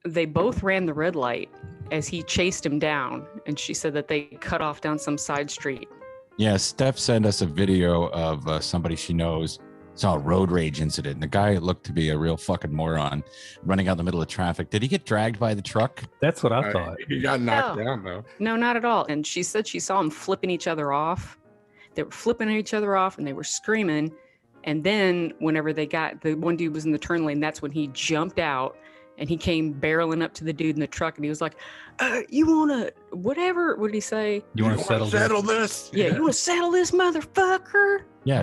They both ran the red light as he chased him down, and she said that they cut off down some side street. Yeah, Steph sent us a video of somebody she knows saw a road rage incident. And the guy looked to be a real fucking moron running out in the middle of traffic. Did he get dragged by the truck? That's what I thought. He got knocked down, though. No, not at all. And she said she saw them flipping each other off. They were flipping each other off, and they were screaming. And then whenever they got, the one dude was in the turn lane, that's when he jumped out. And he came barreling up to the dude in the truck, and he was like, you want to, whatever, what did he say? You want to settle this? Yeah, you want to settle this, motherfucker? Yeah.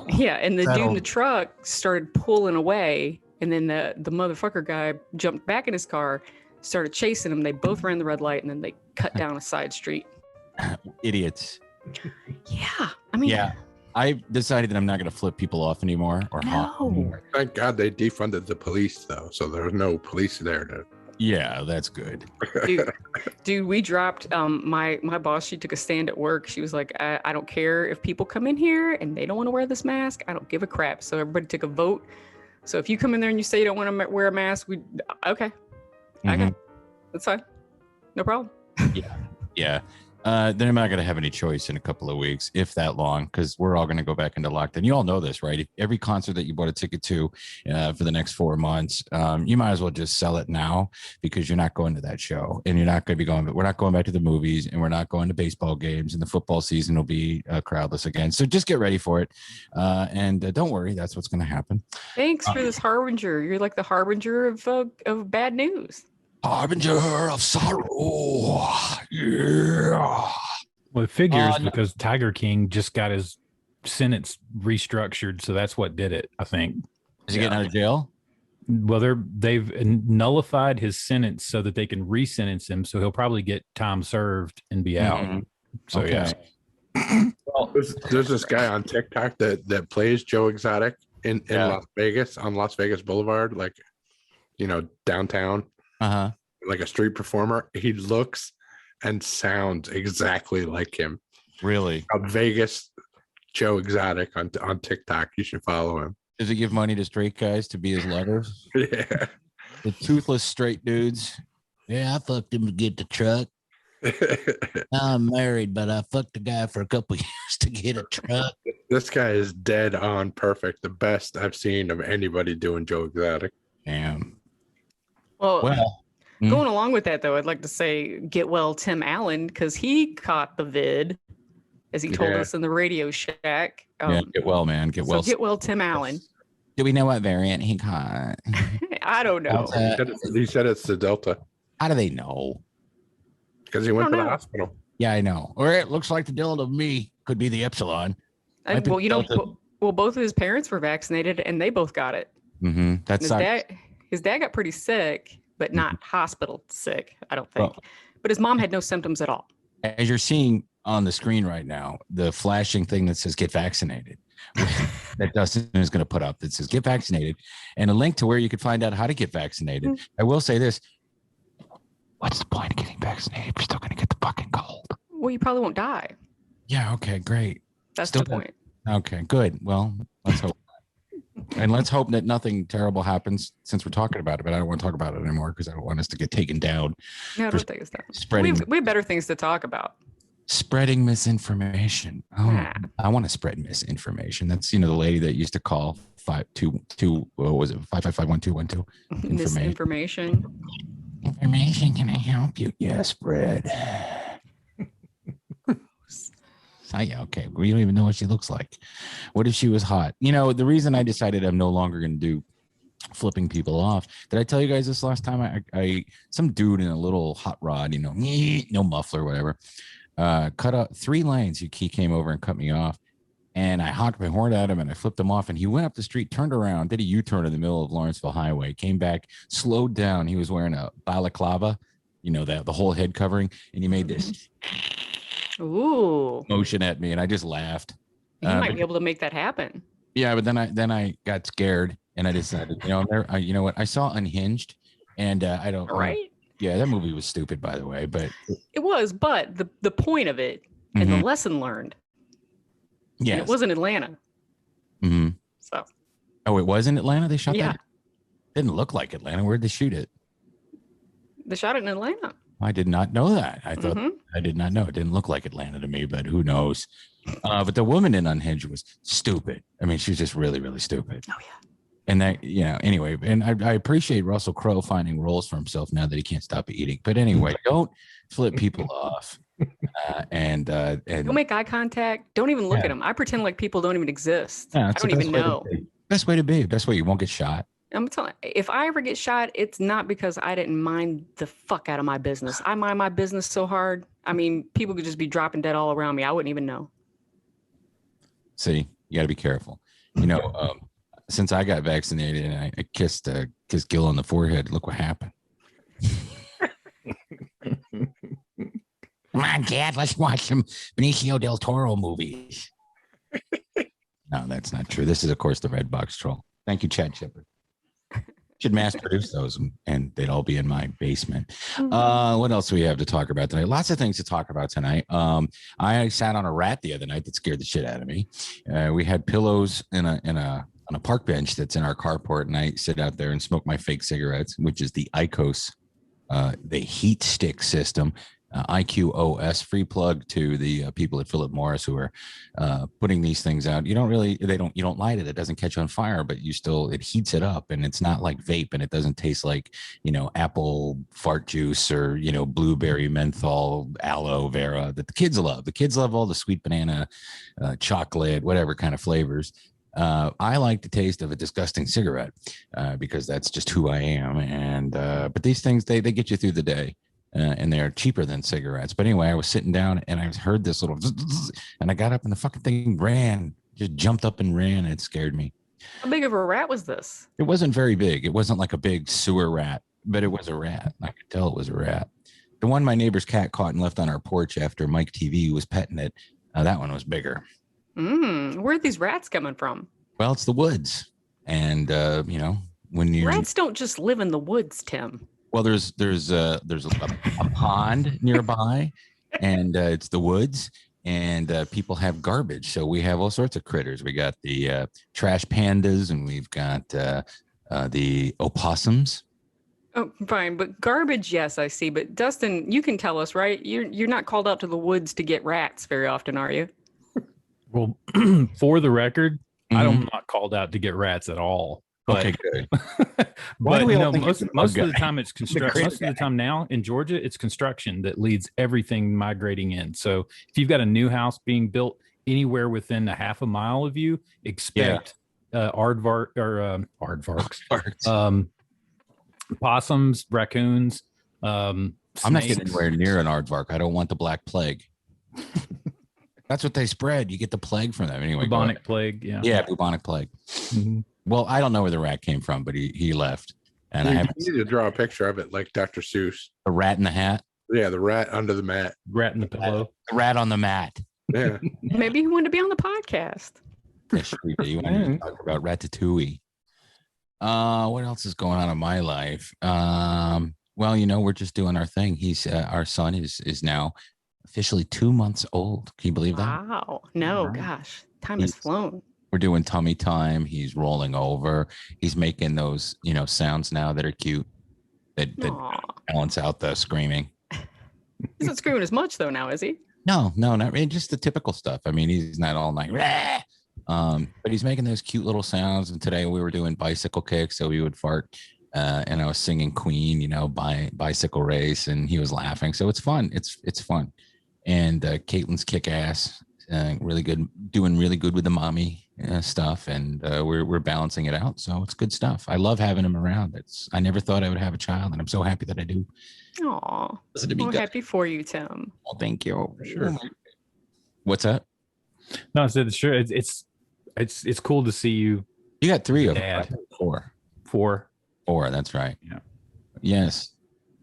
Yeah, and the dude in the truck started pulling away, and then the motherfucker guy jumped back in his car, started chasing him. They both ran the red light, and then they cut down a side street. Idiots. Yeah, I mean... Yeah. I've decided that I'm not going to flip people off anymore or no. Thank God they defunded the police, though, so there's no police there to. Yeah, that's good. Dude, we dropped my boss. She took a stand at work. She was like, I don't care if people come in here and they don't want to wear this mask. I don't give a crap. So everybody took a vote. So if you come in there and you say you don't want to wear a mask, okay, that's fine, no problem. Yeah. They're not going to have any choice in a couple of weeks, if that long, because we're all going to go back into lockdown. You all know this, right? Every concert that you bought a ticket to for the next 4 months, you might as well just sell it now, because you're not going to that show, and you're not going to be going. We're not going back to the movies, and we're not going to baseball games, and the football season will be crowdless again. So just get ready for it, and don't worry, that's what's going to happen. Thanks for this harbinger. You're like the harbinger of bad news. Harbinger of sorrow. Yeah. Well, it figures because Tiger King just got his sentence restructured, so that's what did it, I think. Is he getting out of jail? Well, they've nullified his sentence so that they can re-sentence him, so he'll probably get time served and be out. So Okay. yeah. Well, there's this guy on TikTok that plays Joe Exotic in Las Vegas, on Las Vegas Boulevard, like, downtown. Like a street performer. He looks and sounds exactly like him. Really? A Vegas Joe Exotic on TikTok. You should follow him. Does he give money to straight guys to be his lovers? Yeah. The toothless straight dudes. Yeah, I fucked him to get the truck. I'm married, but I fucked the guy for a couple years to get a truck. This guy is dead on perfect. The best I've seen of anybody doing Joe Exotic. Damn. Well, going along with that, though, I'd like to say get well Tim Allen, because he caught the vid, as he told us in the Radio Shack. Get well, man. Get well. Get well Tim Allen. Do we know what variant he caught? I don't know. He said it's the Delta. How do they know? Because he went to the hospital. Yeah, I know. Or it looks like the Delta to me. Could be the Epsilon. Well, both of his parents were vaccinated, and they both got it. Mm-hmm. His dad got pretty sick, but not hospital sick, I don't think. But his mom had no symptoms at all. As you're seeing on the screen right now, the flashing thing that says get vaccinated, that Dustin is going to put up, that says get vaccinated, and a link to where you could find out how to get vaccinated. I will say this. What's the point of getting vaccinated if you're still going to get the fucking cold? Well, you probably won't die. Yeah, okay, great. That's the point. Okay, good. Well, let's hope. And let's hope that nothing terrible happens since we're talking about it, but I don't want to talk about it anymore because I don't want us to get taken down. No, don't take us down. Spreading. We have better things to talk about. Spreading misinformation. Oh, I want to spread misinformation. That's, the lady that used to call 522, what was it? 555-1212. Misinformation. Information, can I help you? Yeah, spread. Yeah, okay. We don't even know what she looks like. What if she was hot? The reason I decided I'm no longer going to do flipping people off. Did I tell you guys this last time? I some dude in a little hot rod, no muffler, whatever. cut up 3 lanes. He came over and cut me off. And I honked my horn at him and I flipped him off. And he went up the street, turned around, did a U-turn in the middle of Lawrenceville Highway, came back, slowed down. He was wearing a balaclava, you know, the whole head covering. And he made this motion at me. And I just laughed. You might be able to make that happen. Yeah, but then I got scared and I decided, you know what? I saw Unhinged and I don't. Right. Yeah, that movie was stupid, by the way, but it was. But the point of it and the lesson learned. Yeah, it was in Atlanta. Mm-hmm. So. Oh, it was in Atlanta. They shot that. Didn't look like Atlanta. Where'd they shoot it? They shot it in Atlanta. I did not know that. I thought I did not know. It didn't look like Atlanta to me, but who knows? But the woman in Unhinged was stupid. I mean, she was just really, really stupid. Oh yeah. And that, anyway, and I appreciate Russell Crowe finding roles for himself now that he can't stop eating. But anyway, don't flip people off. And don't make eye contact. Don't even look at them. I pretend like people don't even exist. Yeah, I don't even know. Best way to be. Best way you won't get shot. I'm telling you, if I ever get shot, it's not because I didn't mind the fuck out of my business. I mind my business so hard. I mean, people could just be dropping dead all around me. I wouldn't even know. See, you got to be careful. Since I got vaccinated and I kissed Gil on the forehead, look what happened. Come on, Dad, let's watch some Benicio del Toro movies. No, that's not true. This is, of course, the Red Box Troll. Thank you, Chad Shepard. Should mass produce those and they'd all be in my basement. What else do we have to talk about tonight? Lots of things to talk about tonight. I sat on a rat the other night that scared the shit out of me. We had pillows on a park bench that's in our carport, and I sit out there and smoke my fake cigarettes, which is the IQOS, the heat stick system. IQOS, free plug to the people at Philip Morris who are putting these things out. You don't light it. It doesn't catch on fire, but it heats it up, and it's not like vape, and it doesn't taste like, apple fart juice or, blueberry menthol, aloe vera that the kids love. The kids love all the sweet banana, chocolate, whatever kind of flavors. I like the taste of a disgusting cigarette because that's just who I am. And but these things, they get you through the day. And they're cheaper than cigarettes. But anyway, I was sitting down and I heard this little and I got up and the fucking thing just jumped up and ran, and it scared me. How big of a rat was this? It wasn't very big. It wasn't like a big sewer rat, but it was a rat. I could tell it was a rat. The one my neighbor's cat caught and left on our porch after Mike TV was petting it, that one was bigger. Where are these rats coming from? Well, it's the woods. And, when you... Rats don't just live in the woods, Tim. Well, there's a pond nearby, and it's the woods, and people have garbage. So we have all sorts of critters. We got the trash pandas, and we've got the opossums. Oh, fine, but garbage, yes, I see. But Dustin, you can tell us, right? You're not called out to the woods to get rats very often, are you? Well, for the record, I'm not called out to get rats at all. But, okay, good. But most of the time it's construction. Most of the time now in Georgia, it's construction that leads everything migrating in. So if you've got a new house being built anywhere within a half a mile of you, expect aardvarks, possums, raccoons. I'm not getting anywhere near an aardvark. I don't want the Black Plague. That's what they spread. You get the plague from them anyway. Bubonic plague. Yeah, bubonic plague. Mm-hmm. Well, I don't know where the rat came from, but he left. And I need to draw a picture of it like Dr. Seuss. The rat in the hat? Yeah, the rat under the mat. Rat in the pillow. The rat on the mat. Yeah. Maybe he wanted to be on the podcast. Yeah, sure, you wanted to talk about Ratatouille. What else is going on in my life? Well, we're just doing our thing. Our son is now officially 2 months old. Can you believe that? Wow. No, gosh. Time has flown. We're doing tummy time. He's rolling over. He's making those, sounds now that are cute that balance out the screaming. He's not screaming as much though now, is he? No, not really. Just the typical stuff. I mean, he's not all night. But he's making those cute little sounds. And today we were doing bicycle kicks, so he would fart. And I was singing Queen, bicycle race, and he was laughing. So it's fun. It's fun. And Caitlin's kick ass, really good, doing really good with the mommy. stuff, and we're balancing it out. So it's good stuff. I love having him around. I never thought I would have a child, and I'm so happy that I do. Aw, I'm happy for you, Tim. Oh, thank you. Sure. What's that? No, I said sure. It's cool to see you. You got 3 of them. Right? 4. 4. That's right. Yeah. Yes.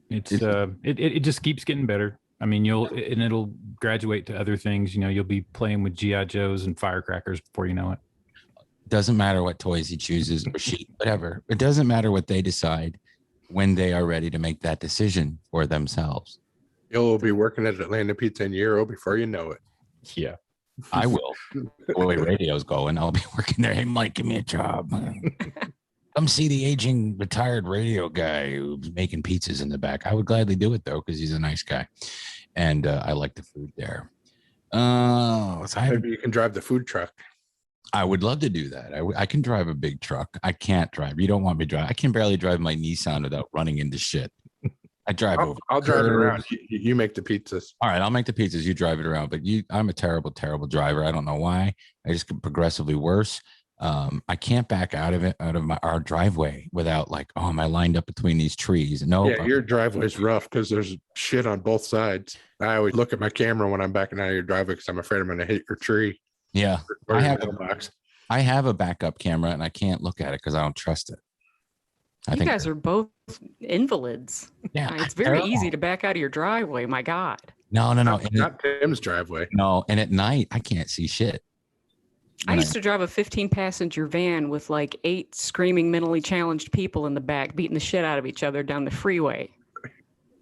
It just keeps getting better. I mean, it'll graduate to other things. You'll be playing with GI Joes and firecrackers before you know it. Doesn't matter what toys he chooses or she, whatever. It doesn't matter what they decide when they are ready to make that decision for themselves. You'll be working at Atlanta Pizza in Euro before you know it. Yeah. I will. The way radio's going, I'll be working there. Hey, Mike, give me a job. Come see the aging retired radio guy who's making pizzas in the back. I would gladly do it though, because he's a nice guy, and I like the food there. So maybe you can drive the food truck. I would love to do that. I can drive a big truck. I can't drive. You don't want me to drive. I can barely drive my Nissan without running into shit. I drive over. I'll drive it around. You make the pizzas. All right, I'll make the pizzas. You drive it around. But I'm a terrible, terrible driver. I don't know why. I just get progressively worse. I can't back out of our driveway without am I lined up between these trees? No. Yeah, your driveway's rough because there's shit on both sides. I always look at my camera when I'm backing out of your driveway because I'm afraid I'm going to hit your tree. Yeah, or I have a backup camera and I can't look at it because I don't trust it. You guys are both invalids. Yeah, it's very easy to back out of your driveway. My God. No. Not Tim's driveway. No, and at night I can't see shit. I used to drive a 15-passenger van with 8 screaming mentally challenged people in the back, beating the shit out of each other down the freeway.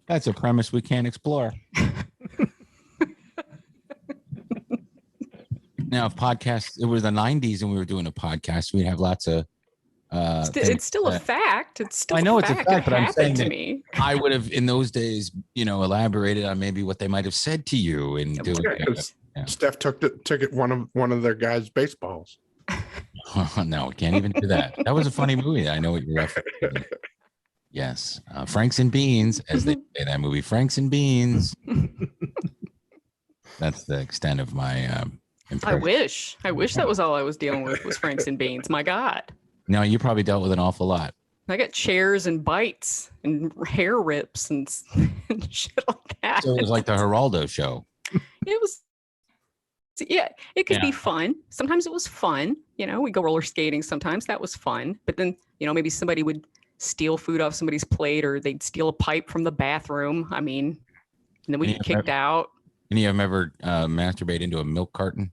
That's a premise we can't explore. Now, if podcasts, it was the 90s and we were doing a podcast, we'd have lots of it's still a fact. It's still I know it's a fact, but I'm saying to that me. I would have in those days, elaborated on maybe what they might have said to you and doing. Yeah. Steph took one of their guys' baseballs. No, can't even do that. That was a funny movie. I know what you're referencing. Yes, Franks and Beans, as they say in that movie, Franks and Beans. That's the extent of my impression. I wish that was all I was dealing with was Franks and Beans. My God. No, you probably dealt with an awful lot. I got chairs and bites and hair rips and shit like that. So it was like the Geraldo show. It was. Yeah, it could be fun. Sometimes it was fun. We go roller skating. Sometimes that was fun. But then, maybe somebody would steal food off somebody's plate or they'd steal a pipe from the bathroom. I mean, and then we get kicked out. Any of them ever masturbate into a milk carton?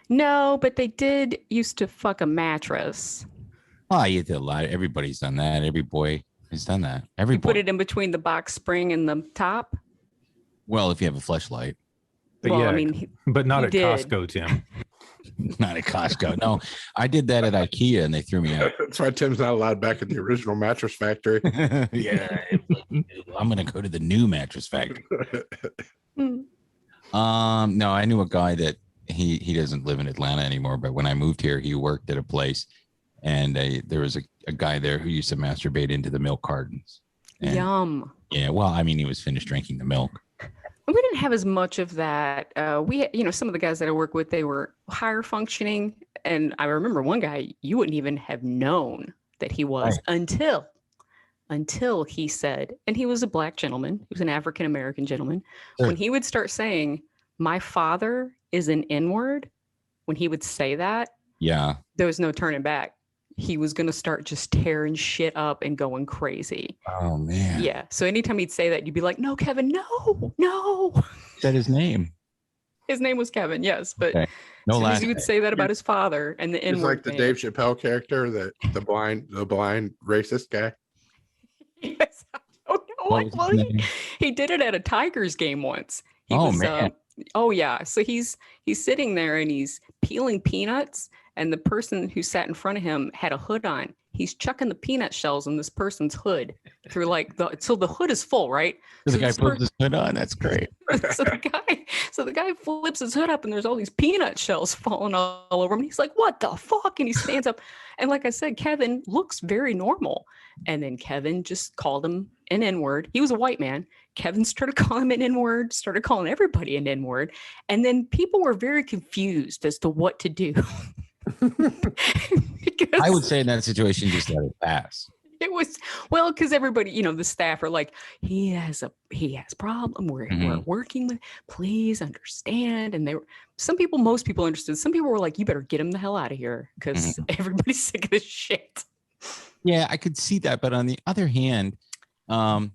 No, but they did used to fuck a mattress. Oh, you did a lot. Everybody's done that. Every boy has done that. You put it in between the box spring and the top? Well, if you have a fleshlight. But but not at Costco, Tim. Not at Costco. No, I did that at IKEA and they threw me out. That's why Tim's not allowed back at the original mattress factory. Yeah, I'm gonna go to the new mattress factory. No, I knew a guy that he doesn't live in Atlanta anymore, but when I moved here, he worked at a place, and there was a guy there who used to masturbate into the milk cartons. And, yum. Yeah, well, I mean, he was finished drinking the milk. We didn't have as much of that. We, some of the guys that I work with, they were higher functioning. And I remember one guy, you wouldn't even have known that he was until he said, and he was a black gentleman, he was an African-American gentleman. Sure. When he would start saying, my father is an N-word, when he would say that, there was no turning back. He was going to start just tearing shit up and going crazy. Oh, man. Yeah. So anytime he'd say that, you'd be like, no, Kevin, no. Said his name. His name was Kevin, yes. But no last he would say that about his father and the N-word. He's like the Dave Chappelle character, the blind racist guy. Yes. I don't know. He did it at a Tigers game once. Man. Oh, yeah. So he's sitting there and he's peeling peanuts. And the person who sat in front of him had a hood on. He's chucking the peanut shells in this person's hood through so the hood is full, right? So the guy puts his hood on. That's great. so the guy flips his hood up and there's all these peanut shells falling all over him. And he's like, what the fuck? And he stands up. And like I said, Kevin looks very normal. And then Kevin just called him an N-word. He was a white man. Kevin started calling him an N-word, started calling everybody an N-word. And then people were very confused as to what to do. I would say in that situation, just let it pass. It was, well, because everybody, the staff are like, he has problem. We're working with, please understand. And most people understood. Some people were like, you better get him the hell out of here because everybody's sick of this shit. Yeah, I could see that. But on the other hand, I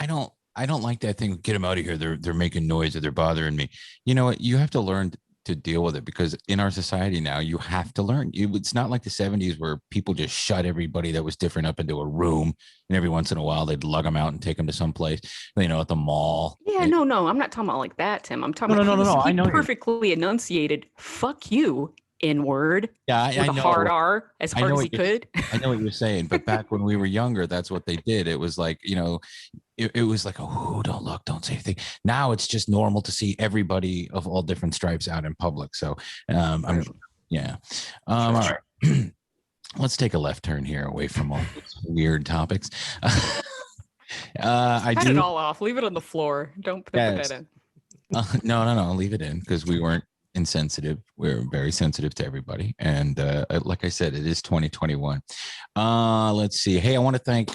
don't like that thing. Get them out of here. They're making noise or they're bothering me. You know what? You have to learn to deal with it because in our society now, you have to learn. It's not like the 70s where people just shut everybody that was different up into a room, and every once in a while they'd lug them out and take them to someplace, at the mall. Yeah, no, I'm not talking about like that, Tim. I'm talking about no. I know perfectly enunciated. Fuck you. N-word. Yeah, I know. A hard R as hard as he could. I know what you're saying, but back when we were younger, that's what they did. It was like, it was like, oh, don't look, don't say anything. Now it's just normal to see everybody of all different stripes out in public. So, All right. Let's take a left turn here away from all these weird topics. Cut it all off. Leave it on the floor. Don't put that in. No. Leave it in because we weren't insensitive. We're very sensitive to everybody, and like I said, it is 2021. Let's see. Hey, I want to thank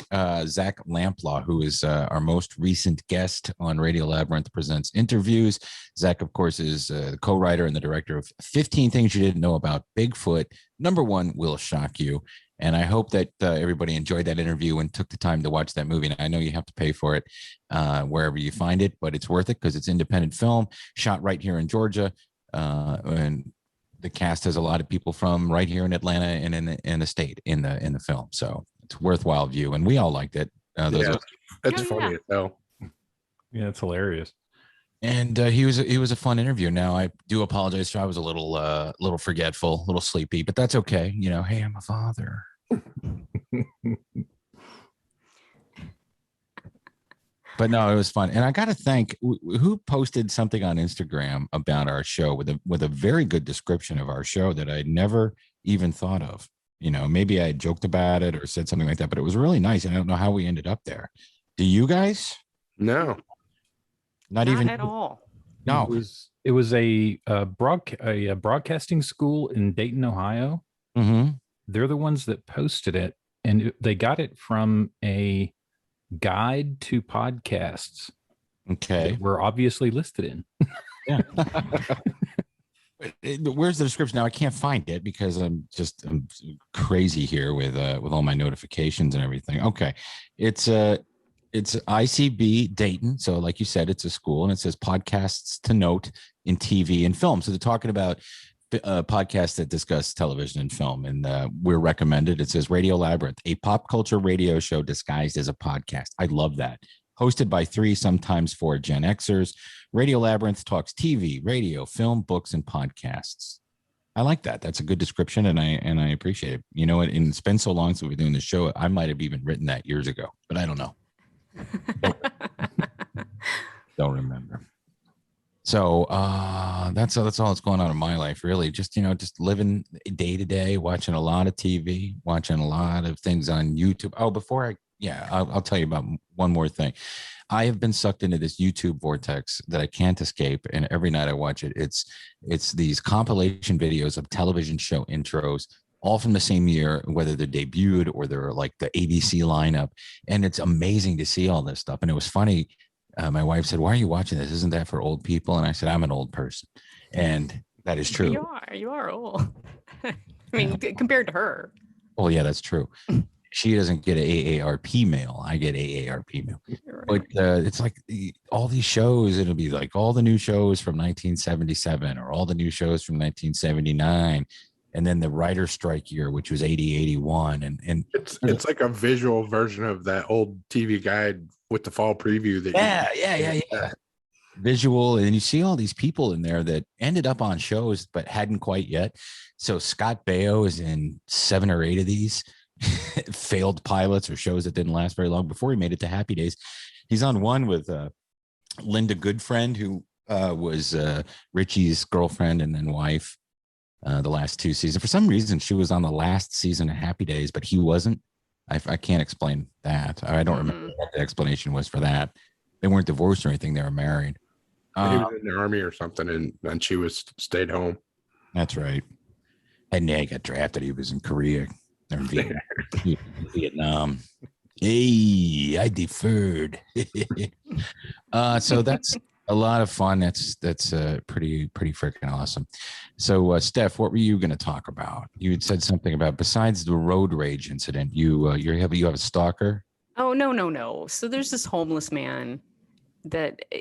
Zach Lamplaw, who is our most recent guest on Radio Labyrinth Presents Interviews. Zach, of course, is the co-writer and the director of 15 Things You Didn't Know About Bigfoot. Number 1 will shock you. And I hope that everybody enjoyed that interview and took the time to watch that movie. And I know you have to pay for it wherever you find it, but it's worth it because it's independent film shot right here in Georgia. And the cast has a lot of people from right here in Atlanta and in the state in the film, so it's a worthwhile view, and we all liked it. It's funny as hell. Yeah, it's hilarious. And he was a fun interview. Now I do apologize. I was a little forgetful, a little sleepy, but that's okay. Hey, I'm a father. But no, it was fun. And I got to thank who posted something on Instagram about our show with a very good description of our show that I never even thought of. Maybe I joked about it or said something like that, but it was really nice. And I don't know how we ended up there. Do you guys? No. Not even at all. No. It was a broadcasting school in Dayton, Ohio. Mm-hmm. They're the ones that posted it, and they got it from a guide to podcasts. Okay, we're obviously listed in. Yeah. Where's the description now? I can't find it because I'm crazy here with all my notifications and everything. Okay, it's ICB Dayton. So like you said, it's a school, and it says podcasts to note in TV and film. So they're talking about podcasts that discuss television and film, and we're recommended. It says Radio Labyrinth, a pop culture radio show disguised as a podcast. I love that. Hosted by 3, sometimes 4 Gen Xers, Radio Labyrinth talks TV, radio, film, books, and podcasts. I like that. That's a good description, and I appreciate it. And it's been so long since we've been doing the show. I might have even written that years ago, but I don't know. Don't remember. So that's all that's going on in my life, really. Just living day to day, watching a lot of TV, watching a lot of things on YouTube. Oh, I'll tell you about one more thing. I have been sucked into this YouTube vortex that I can't escape, and every night I watch it. It's these compilation videos of television show intros, all from the same year, whether they're debuted or they're like the ABC lineup, and it's amazing to see all this stuff. And it was funny. My wife said, "Why are you watching this? Isn't that for old people?" And I said, "I'm an old person," and that is true. You are old. I mean, compared to her. Oh yeah, that's true. She doesn't get an AARP mail. I get AARP mail. Right. But it's like all these shows. It'll be like all the new shows from 1977 or all the new shows from 1979. And then the writer's strike year, which was 80, 81. And it's like a visual version of that old TV guide with the fall preview. Yeah. Visual. And you see all these people in there that ended up on shows, but hadn't quite yet. So Scott Baio is in 7 or 8 of these failed pilots or shows that didn't last very long before he made it to Happy Days. He's on one with Linda Goodfriend, who was Richie's girlfriend and then wife. The last 2 seasons. For some reason, she was on the last season of Happy Days, but he wasn't. I can't explain that. I don't remember what the explanation was for that. They weren't divorced or anything. They were married. He was in the army or something, and she stayed home. That's right. And yeah, he got drafted. He was in Korea or Vietnam. Hey, I deferred. So that's a lot of fun. That's pretty freaking awesome. So Steph, what were you going to talk about? You had said something about, besides the road rage incident, you have a stalker. Oh, no. So there's this homeless man that I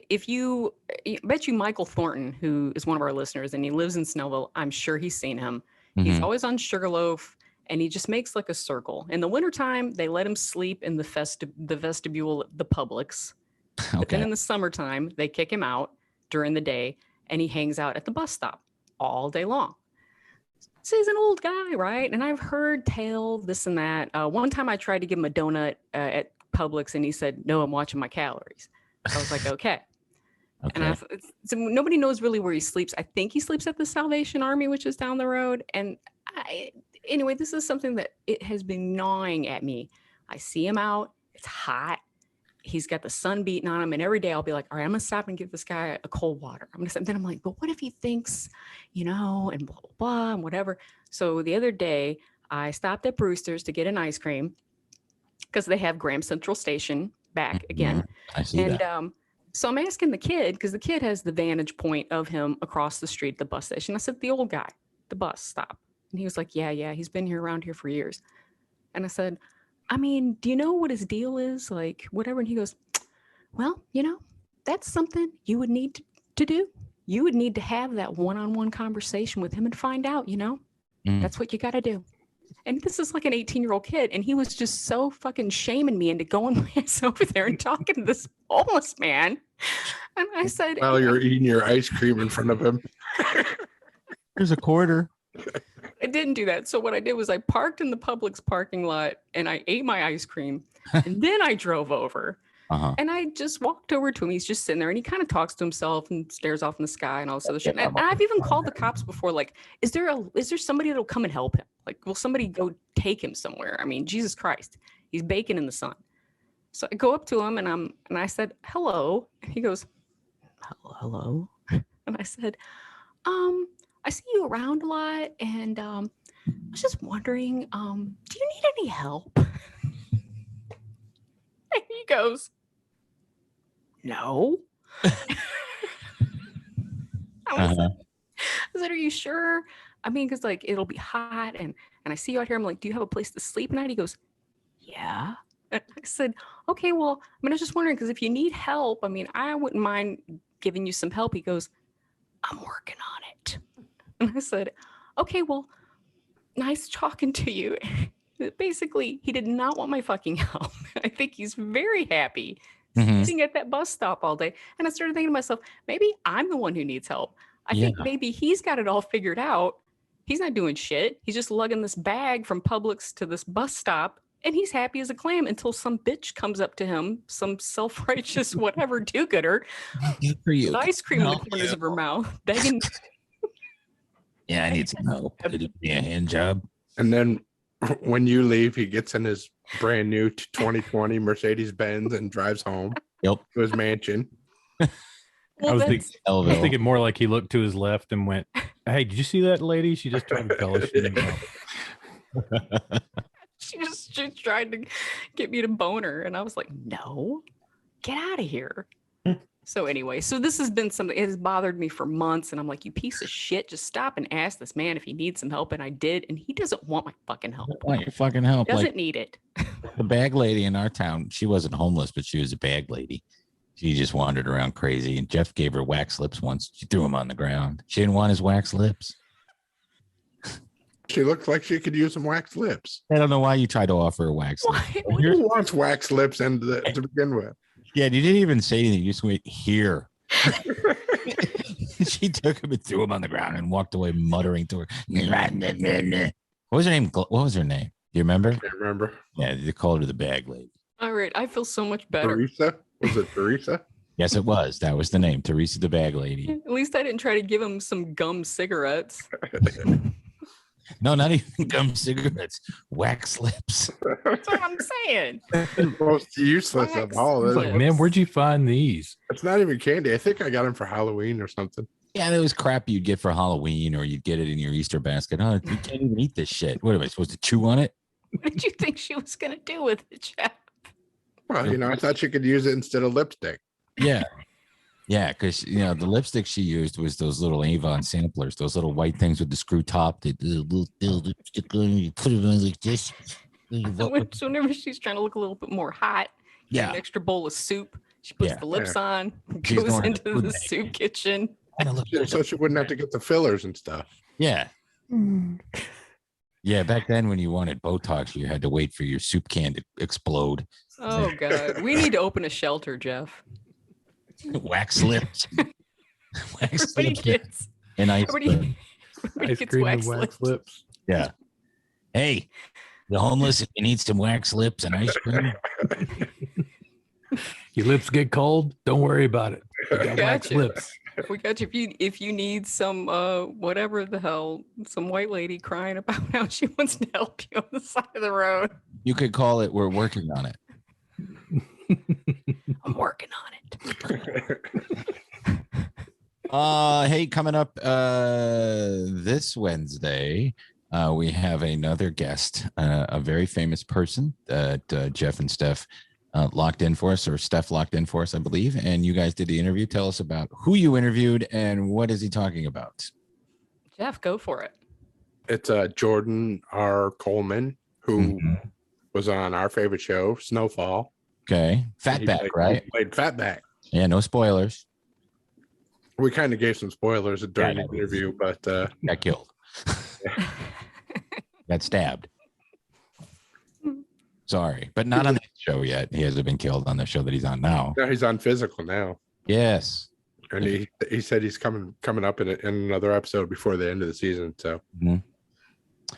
bet you Michael Thornton, who is one of our listeners, and he lives in Snellville. I'm sure he's seen him. Mm-hmm. He's always on Sugarloaf, and he just makes like a circle. In the wintertime, they let him sleep in the vestibule, the Publix. Okay. But then in the summertime, they kick him out during the day, and he hangs out at the bus stop all day long. So he's an old guy, right? And I've heard tale this and that. One time I tried to give him a donut at Publix, and he said, "No, I'm watching my calories." I was like, okay. And so nobody knows really where he sleeps. I think he sleeps at the Salvation Army, which is down the road. And anyway, this is something that it has been gnawing at me. I see him out. It's hot. He's got the sun beating on him. And every day I'll be like, all right, I'm going to stop and give this guy a cold water. Then I'm like, but what if he thinks, and blah, blah, blah, and whatever. So the other day I stopped at Brewster's to get an ice cream because they have Graham Central Station back again. I see that. So I'm asking the kid, because the kid has the vantage point of him across the street, the bus station. I said, the old guy, the bus stop. And he was like, yeah, he's been around here for years. And I said, do you know what his deal is? Like, whatever. And he goes, well, that's something you would need to do. You would need to have that one-on-one conversation with him and find out, That's what you got to do. And this is like an 18-year-old kid. And he was just so fucking shaming me into going over there and talking to this homeless man. And I said, well, you're eating your ice cream in front of him. Here's a quarter. I didn't do that. So what I did was I parked in the Publix parking lot and I ate my ice cream. And then I drove over. And I just walked over to him. He's just sitting there and he kind of talks to himself and stares off in the sky and all this other shit. And I've even called the cops before. Like, is there somebody that'll come and help him? Like, will somebody go take him somewhere? Jesus Christ, he's baking in the sun. So I go up to him and I said, hello. And he goes, hello. And I said, I see you around a lot. And I was just wondering, do you need any help? And he goes, no. I said, are you sure? Because like it'll be hot and I see you out here. I'm like, do you have a place to sleep at night? He goes, yeah. And I said, okay, well, I was just wondering, because if you need help, I wouldn't mind giving you some help. He goes, I'm working on it. And I said, okay, well, nice talking to you. Basically, he did not want my fucking help. I think he's very happy sitting at that bus stop all day. And I started thinking to myself, maybe I'm the one who needs help. I think maybe he's got it all figured out. He's not doing shit. He's just lugging this bag from Publix to this bus stop, and he's happy as a clam until some bitch comes up to him, some self-righteous whatever do-gooder, with ice cream in the corners of her mouth, begging. Yeah, I need some help. Could it be a hand job? And then when you leave, he gets in his brand new 2020 Mercedes-Benz and drives home to his mansion. Well, I was thinking more like he looked to his left and went, hey, did you see that lady? She just tried to tell us. She just tried to get me to bone her. And I was like, no, get out of here. So anyway, this has been something, it has bothered me for months. And I'm like, you piece of shit, just stop and ask this man if he needs some help. And I did. And he doesn't want my fucking help. Want your fucking help. Doesn't need it. The bag lady in our town, she wasn't homeless, but she was a bag lady. She just wandered around crazy. And Jeff gave her wax lips once. She threw him on the ground. She didn't want his wax lips. She looked like she could use some wax lips. I don't know why you tried to offer her wax lips. Who wants wax lips to begin with? Yeah, you didn't even say anything. You just went, here. She took him and threw him on the ground and walked away muttering to her. What was her name? Do you remember? I remember. Yeah, they called her the bag lady. All right, I feel so much better. Teresa? Was it Teresa? Yes, it was. That was the name, Teresa the bag lady. At least I didn't try to give him some gum cigarettes. No, not even gum cigarettes. Wax lips. That's what I'm saying. Most useless of all. It's like, man, where'd you find these? It's not even candy. I think I got them for Halloween or something. Yeah, that was crap you'd get for Halloween, or you'd get it in your Easter basket. Oh, you can't even eat this shit. What am I supposed to chew on it? What did you think she was gonna do with it, Jeff? Well, I thought you could use it instead of lipstick. Yeah. Yeah, because the lipstick she used was those little Avon samplers, those little white things with the screw top. The little lipstick on, you put it on like this. So whenever she's trying to look a little bit more hot, an extra bowl of soup. She puts the lips on, goes into the soup kitchen. So she wouldn't have to get the fillers and stuff. Yeah. Yeah, back then when you wanted Botox, you had to wait for your soup can to explode. Oh, God. We need to open a shelter, Jeff. Wax lips. Wax Everybody lips. gets, And everybody gets wax lips. Yeah. Hey, the homeless, if you need some wax lips and ice cream. Your lips get cold, don't worry about it. We got wax lips. We got you. If you need some whatever the hell, some white lady crying about how she wants to help you on the side of the road. You could call it, we're working on it. I'm working on it. Hey, coming up this Wednesday, we have another guest, a very famous person that Jeff and Steph locked in for us, or Steph locked in for us, I believe. And you guys did the interview. Tell us about who you interviewed and what is he talking about? Jeff, go for it. It's Jordan R. Coleman, who was on our favorite show, Snowfall. Okay. FatBack, right? He played FatBack. Yeah, no spoilers. We kind of gave some spoilers during the interview, but got killed. Got stabbed. Sorry, but not on the show yet. He hasn't been killed on the show that he's on now. No, he's on Physical now. Yes. And he said he's coming up in another episode before the end of the season. So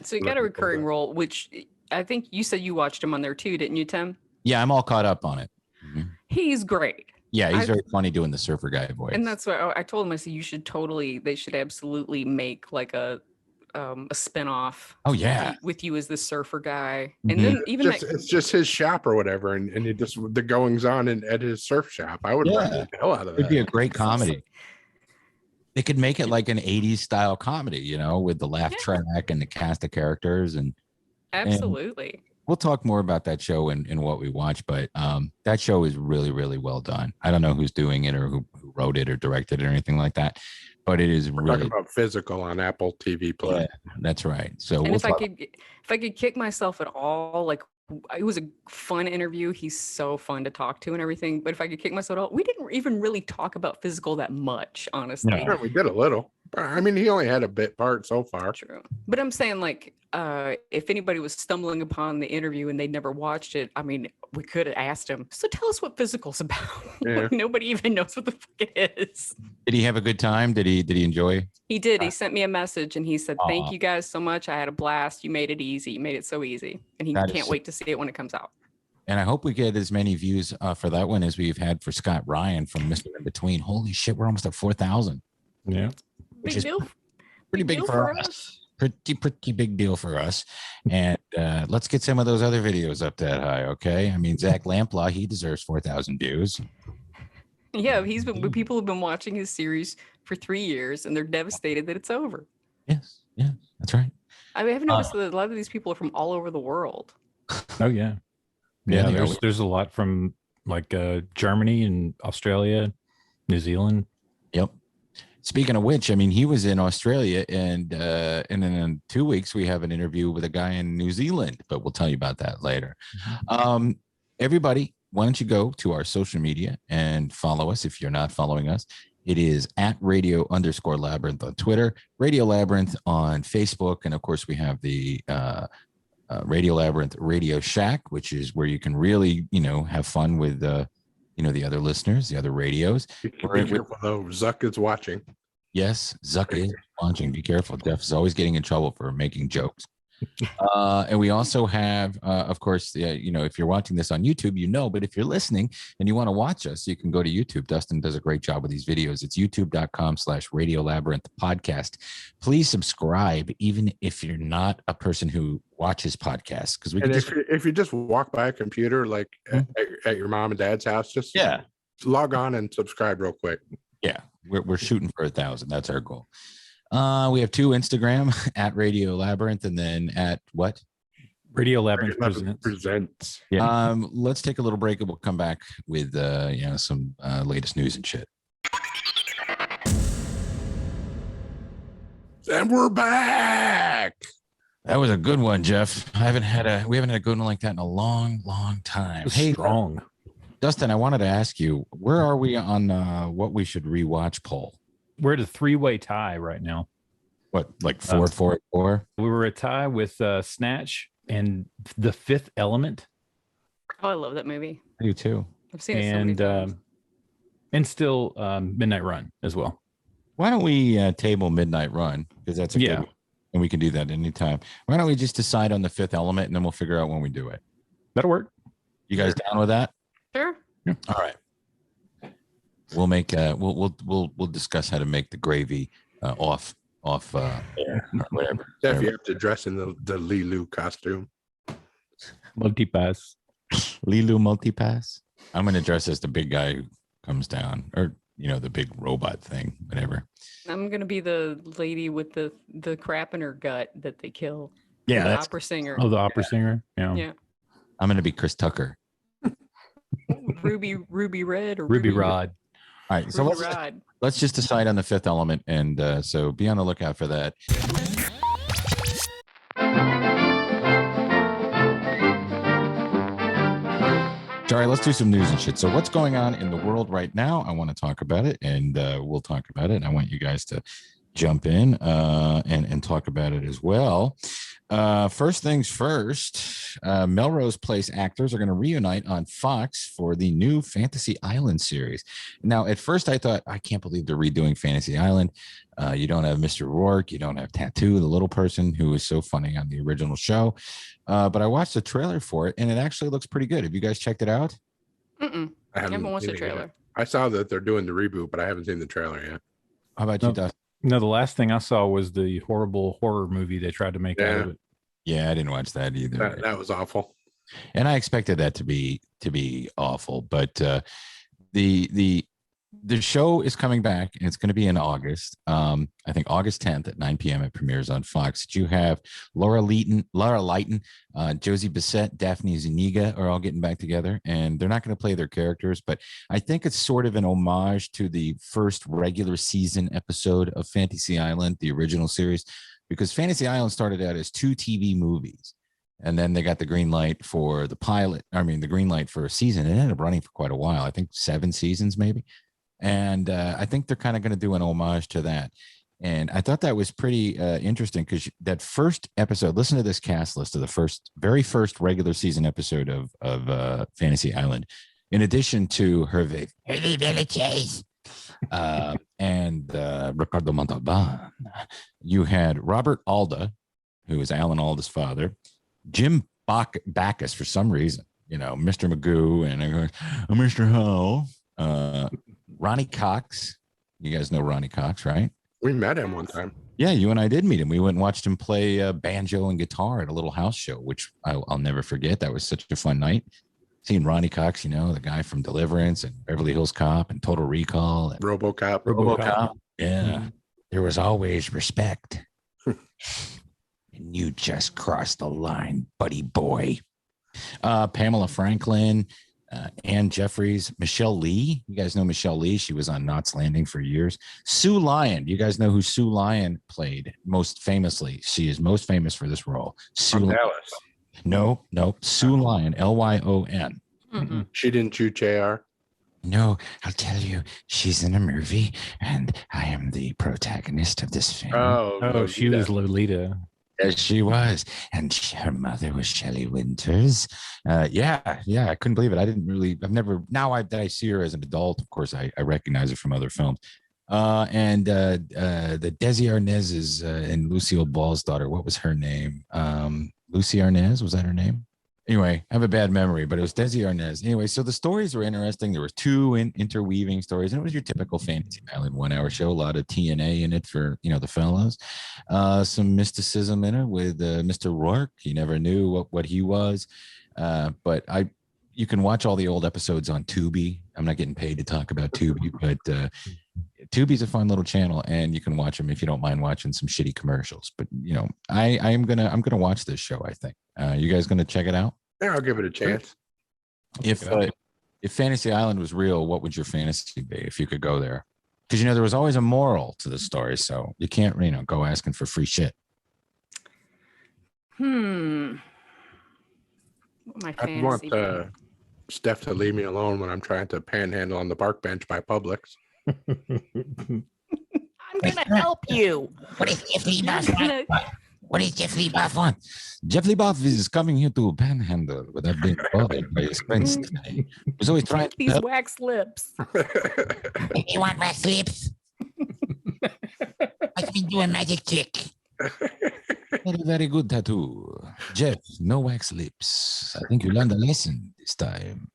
So you got a recurring role, which I think you said you watched him on there too, didn't you, Tim? Yeah, I'm all caught up on it. He's great. Yeah, he's very funny doing the surfer guy voice. And that's what I told him. I said, they should absolutely make like a spinoff. Oh yeah, with you as the surfer guy, and then even it's just his shop or whatever, and he just the goings on at his surf shop. I would watch the hell out of that. It'd be a great comedy. They could make it like an 80s style comedy, with the laugh track and the cast of characters and absolutely. And we'll talk more about that show in what we watch, but that show is really, really well done. I don't know who's doing it or who wrote it or directed it or anything like that, but it is really talking about Physical on Apple TV Plus. Yeah, that's right. So and if I could kick myself at all, like it was a fun interview. He's so fun to talk to and everything. But if I could kick myself out, we didn't even really talk about Physical that much, honestly. No. Sure, we did a little. I mean, he only had a bit part so far. True. But I'm saying, like, if anybody was stumbling upon the interview and they'd never watched it, I mean, we could have asked him, so tell us what Physical's about. Yeah. Like, nobody even knows what the fuck it is. Did he have a good time? Did he enjoy? He did. He sent me a message and he said, thank you guys so much. I had a blast. You made it easy. You made it so easy. And he can't wait to see it when it comes out. And I hope we get as many views for that one as we've had for Scott Ryan from Mr. In Between. Holy shit, we're almost at 4,000. Yeah. Big deal. Pretty big for us. Pretty big deal for us. And let's get some of those other videos up that high, okay? I mean, Zach Lamplaw, he deserves 4,000 views. Yeah, people have been watching his series for 3 years and they're devastated that it's over. Yes, yeah, that's right. I have noticed that a lot of these people are from all over the world. Oh yeah. Yeah, there's a lot from like Germany and Australia, New Zealand. Yep. Speaking of which, I mean, he was in Australia, and then in 2 weeks we have an interview with a guy in New Zealand, but we'll tell you about that later. Everybody, why don't you go to our social media and follow us if you're not following us. It is at @radio_labyrinth on Twitter, Radio Labyrinth on Facebook, and of course we have the Radio Labyrinth Radio Shack, which is where you can really, have fun with the other listeners, the other radios. Be careful though, Zuck is watching. Yes, Zuck is watching. Be careful. Jeff is always getting in trouble for making jokes. And we also have, of course, if you're watching this on YouTube, but if you're listening and you want to watch us, you can go to YouTube. Dustin does a great job with these videos. It's youtube.com/Radio Labyrinth podcast. Please subscribe, even if you're not a person who watches podcasts. Because if you just walk by a computer, like at your mom and dad's house, just log on and subscribe real quick. Yeah, we're shooting for 1,000. That's our goal. We have 2 Instagram at Radio Labyrinth, and then at what? Radio Labyrinth presents. Yeah. Let's take a little break, and we'll come back with some latest news and shit. And we're back. That was a good one, Jeff. We haven't had a good one like that in a long, long time. Hey, strong. Dustin, I wanted to ask you, where are we on what we should rewatch poll? We're at a 3-way tie right now. What, like 4-4-4? We were a tie with Snatch and The Fifth Element. Oh, I love that movie. I do too. I've seen it so many times. And still Midnight Run as well. Why don't we table Midnight Run? Because that's a good one. And we can do that anytime. Why don't we just decide on The Fifth Element, and then we'll figure out when we do it? That'll work. You guys down with that? Sure. Yeah. All right. We'll make we'll discuss how to make the gravy off whatever. Steph, you have to dress in the Lilu costume. Multipass. Lilu multipass. I'm gonna dress as the big guy who comes down, or the big robot thing, whatever. I'm gonna be the lady with the crap in her gut that they kill. Yeah, the opera singer. Oh, the opera singer. Yeah. I'm gonna be Chris Tucker. Ruby Red or Ruby Rod. All right, so let's just decide on The Fifth Element, and so be on the lookout for that. All right, let's do some news and shit. So what's going on in the world right now? I want to talk about it, and we'll talk about it. And I want you guys to jump in and talk about it as well. First things first, Melrose Place actors are going to reunite on Fox for the new Fantasy Island series. Now, at first I thought, I can't believe they're redoing Fantasy Island. You don't have Mr. Rourke. You don't have Tattoo, the little person who was so funny on the original show. But I watched the trailer for it, and it actually looks pretty good. Have you guys checked it out? I haven't watched the trailer. Yet. I saw that they're doing the reboot, but I haven't seen the trailer yet. How about you, Dustin? No, the last thing I saw was the horrible horror movie they tried to make out of it. Yeah, I didn't watch that either. That was awful. And I expected that to be awful, but the show is coming back, and it's going to be in August. I think August 10th at 9 p.m. it premieres on Fox. You have Laura Lighton, Josie Bissett, Daphne Zuniga are all getting back together, and they're not going to play their characters, but I think it's sort of an homage to the first regular season episode of Fantasy Island, the original series, because Fantasy Island started out as 2 TV movies. And then they got the green light for the the green light for a season. It ended up running for quite a while. I think 7 seasons maybe. And I think they're kind of going to do an homage to that. And I thought that was pretty interesting, because that first episode, listen to this cast list of the very first regular season episode of Fantasy Island. In addition to Hervé Villachez and Ricardo Montalban, you had Robert Alda, who was Alan Alda's father, Jim Backus for some reason, Mr. Magoo, and Mr. Ho, Ronnie Cox. You guys know Ronnie Cox, right? We met him one time. Yeah, you and I did meet him. We went and watched him play banjo and guitar at a little house show, which I'll never forget. That was such a fun night. Seeing Ronnie Cox, the guy from Deliverance and Beverly Hills Cop and Total Recall. And RoboCop. Yeah. Mm-hmm. There was always respect. And you just crossed the line, buddy boy. Pamela Franklin, Ann Jeffries, Michelle Lee. You guys know Michelle Lee. She was on Knots Landing for years. Sue Lyon. You guys know who Sue Lyon played most famously? She is most famous for this role. Sue Lyon. No. Sue Lyon, Lyon. Mm-hmm. She didn't shoot JR. No, I'll tell you, she's in a movie, and I am the protagonist of this film. Oh, she was Lolita. Yes, she was. And her mother was Shelley Winters. Yeah, I couldn't believe it. Now that I see her as an adult, of course, I recognize her from other films. The Desi Arnaz's and Lucille Ball's daughter. What was her name? Lucy Arnaz, was that her name? Anyway, I have a bad memory, but it was Desi Arnaz. Anyway, so the stories were interesting. There were two interweaving stories, and it was your typical Fantasy Island 1 hour show. A lot of TNA in it for, the fellows. Some mysticism in it with Mr. Rourke. You never knew what he was. But you can watch all the old episodes on Tubi. I'm not getting paid to talk about Tubi, but Tubi's a fun little channel, and you can watch them if you don't mind watching some shitty commercials. But I'm gonna watch this show. I think. You guys gonna check it out? Yeah, I'll give it a chance. If Fantasy Island was real, what would your fantasy be if you could go there? Because there was always a moral to the story, so you can't go asking for free shit. My I want Steph to leave me alone when I'm trying to panhandle on the park bench by Publix. I'm gonna help you. What is Jeff Lee What is Jeff Lee Boff on? Jeff Lee Boff is coming here to panhandle without being bothered by his friends today. He's always trying to these wax lips. You want wax lips? I've been doing magic trick. Very, very good tattoo. Jeff, no wax lips. I think you learned a lesson this time.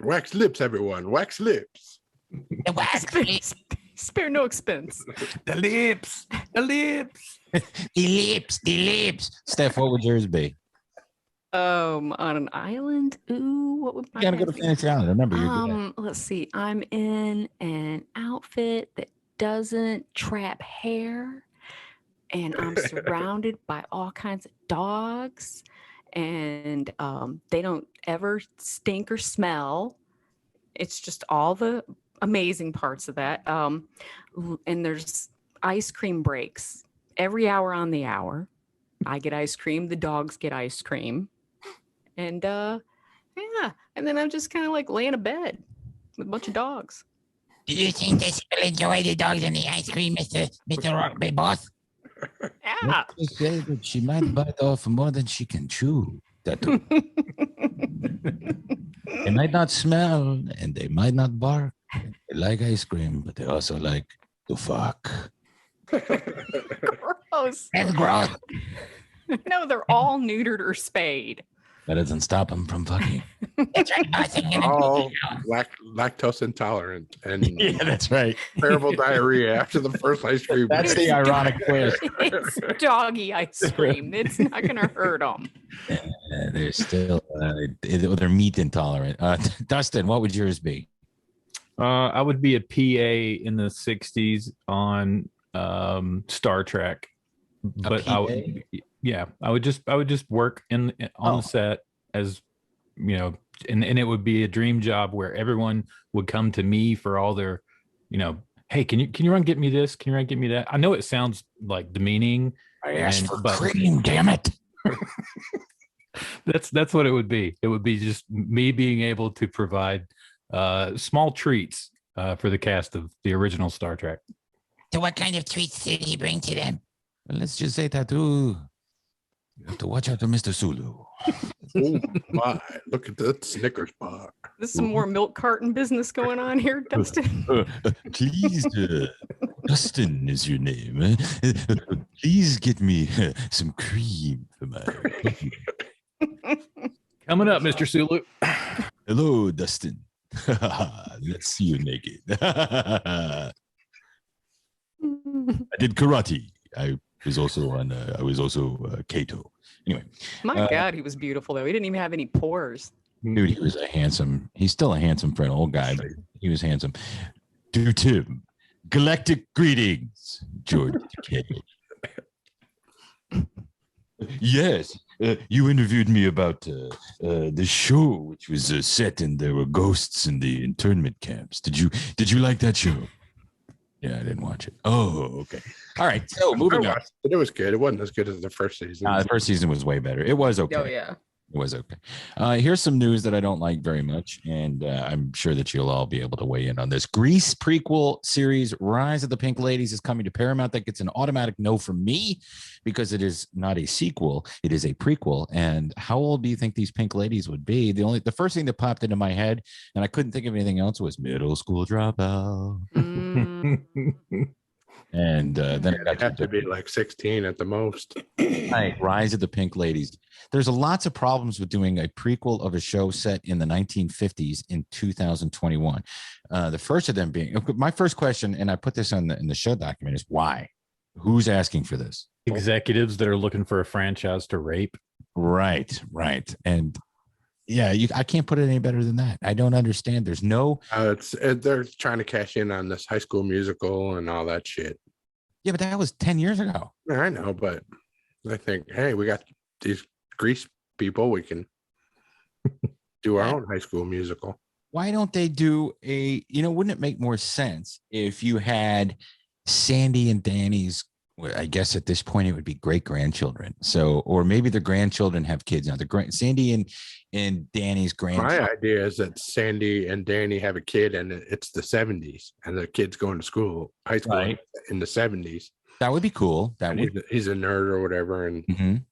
Wax lips, everyone. Wax lips. The wax lips. Spare no expense. The lips. The lips. The lips. Steph, what would yours be? On an island? Ooh, what would my You gotta go to Fantasy Island. Remember, you're let's see. I'm in an outfit that doesn't trap hair. And I'm surrounded by all kinds of dogs, and they don't ever stink or smell. It's just all the amazing parts of that. And there's ice cream breaks every hour on the hour. I get ice cream. The dogs get ice cream. And yeah. And then I'm just kind of like laying in bed with a bunch of dogs. Do you think they will enjoy the dogs and the ice cream, Mr. Rock, Big Boss? Yeah. Let's say that she might bite off more than she can chew. They might not smell and they might not bark. They like ice cream, but they also like to fuck. Gross. That's gross. No, they're all neutered or spayed. That doesn't stop them from fucking. That's right. All lactose intolerant and yeah, that's right. Terrible diarrhea after the first ice cream. That's the ironic twist. It's doggy ice cream. It's not going to hurt them. They're still they're meat intolerant. Dustin, what would yours be? I would be a PA in the 60s on Star Trek, but I would. Yeah, I would just work on the set as and it would be a dream job where everyone would come to me for all their, hey, can you run get me this? Can you run get me that? I know it sounds like demeaning. I asked for cream, damn it. That's what it would be. It would be just me being able to provide small treats for the cast of the original Star Trek. So what kind of treats did he bring to them? Well, let's just say, Tattoo, you have to watch out for Mr. Sulu. Oh my, look at that Snickers bar. There's some more milk carton business going on here, Dustin. Please, Dustin is your name. Please get me some cream for my cookie. Coming up, Mr. Sulu. Hello, Dustin. Let's see you naked. I did karate. I was also Kato. Anyway, my God, he was beautiful though. He didn't even have any pores. Dude, he's still a handsome for an old guy, but he was handsome. To Tim, galactic greetings, George Takei. Yes, you interviewed me about the show, which was set and there were ghosts in the internment camps. Did you like that show? Yeah, I didn't watch it. Oh, okay. All right. So moving on. It was good. It wasn't as good as the first season. The first season was way better. It was okay. Oh yeah. It was okay. Here's some news that I don't like very much, and I'm sure that you'll all be able to weigh in on this. Grease prequel series Rise of the Pink Ladies is coming to Paramount. That gets an automatic no from me because it is not a sequel. It is a prequel. And how old do you think these Pink Ladies would be? The first thing that popped into my head, and I couldn't think of anything else, was middle school dropout. And then it have to be like 16 at the most. Right. Rise of the Pink Ladies. There's lots of problems with doing a prequel of a show set in the 1950s in 2021. The first of them being my first question, and I put this in the show document, is why? Who's asking for this? Executives that are looking for a franchise to rape. Right. And yeah, I can't put it any better than that. I don't understand. There's no. They're trying to cash in on this High School Musical and all that shit. Yeah, but that was 10 years ago. Yeah, I know, but I think, hey, we got these Grease people. We can do our own High School Musical. Why don't they do wouldn't it make more sense if you had Sandy and Danny's, I guess at this point it would be great grandchildren. So, or maybe the grandchildren have kids now. Sandy and Danny's grandchildren. My idea is that Sandy and Danny have a kid, and it's the 70s, and the kid's going to school, high school in the 70s. That would be cool. He's a nerd or whatever, and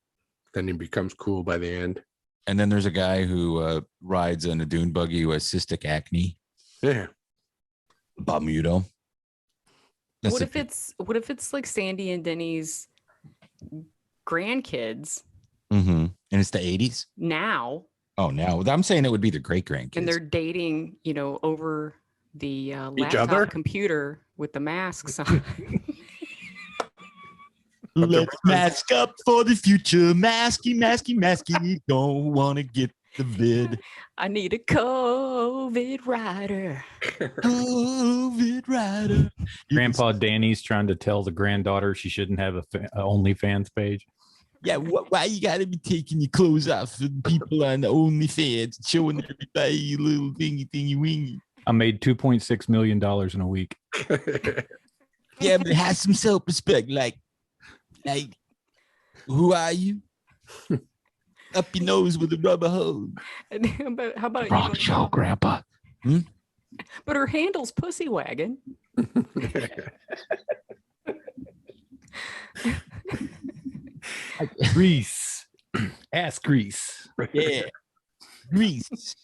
then he becomes cool by the end. And then there's a guy who rides in a dune buggy who has cystic acne. Yeah, Bermuda. What if it's like Sandy and Denny's grandkids? And it's the 80s now. Oh, now I'm saying it would be the great grandkids, and they're dating, over the laptop computer with the masks on. Let's mask up for the future. Masky. Don't want to get the vid. I need a COVID rider. COVID rider. Grandpa Danny's trying to tell the granddaughter she shouldn't have a OnlyFans page. Yeah, why you gotta be taking your clothes off for the people on the OnlyFans and showing everybody your little thingy wingy? I made $2.6 million in a week. Yeah, but have some self-respect. Like, who are you? Up your nose with a rubber hose. How about wrong show, Grandpa? But her handle's Pussy Wagon. Grease. Ass grease. Yeah. Grease.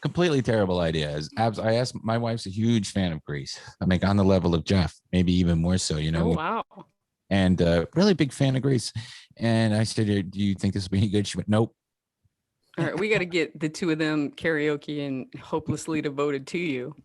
Completely terrible idea. I asked, my wife's a huge fan of Grease. I mean, on the level of Jeff, maybe even more so, Oh, wow. And really big fan of Grease. And I said, do you think this will be any good? She went, nope. All right, we got to get the two of them karaoke and Hopelessly Devoted to You.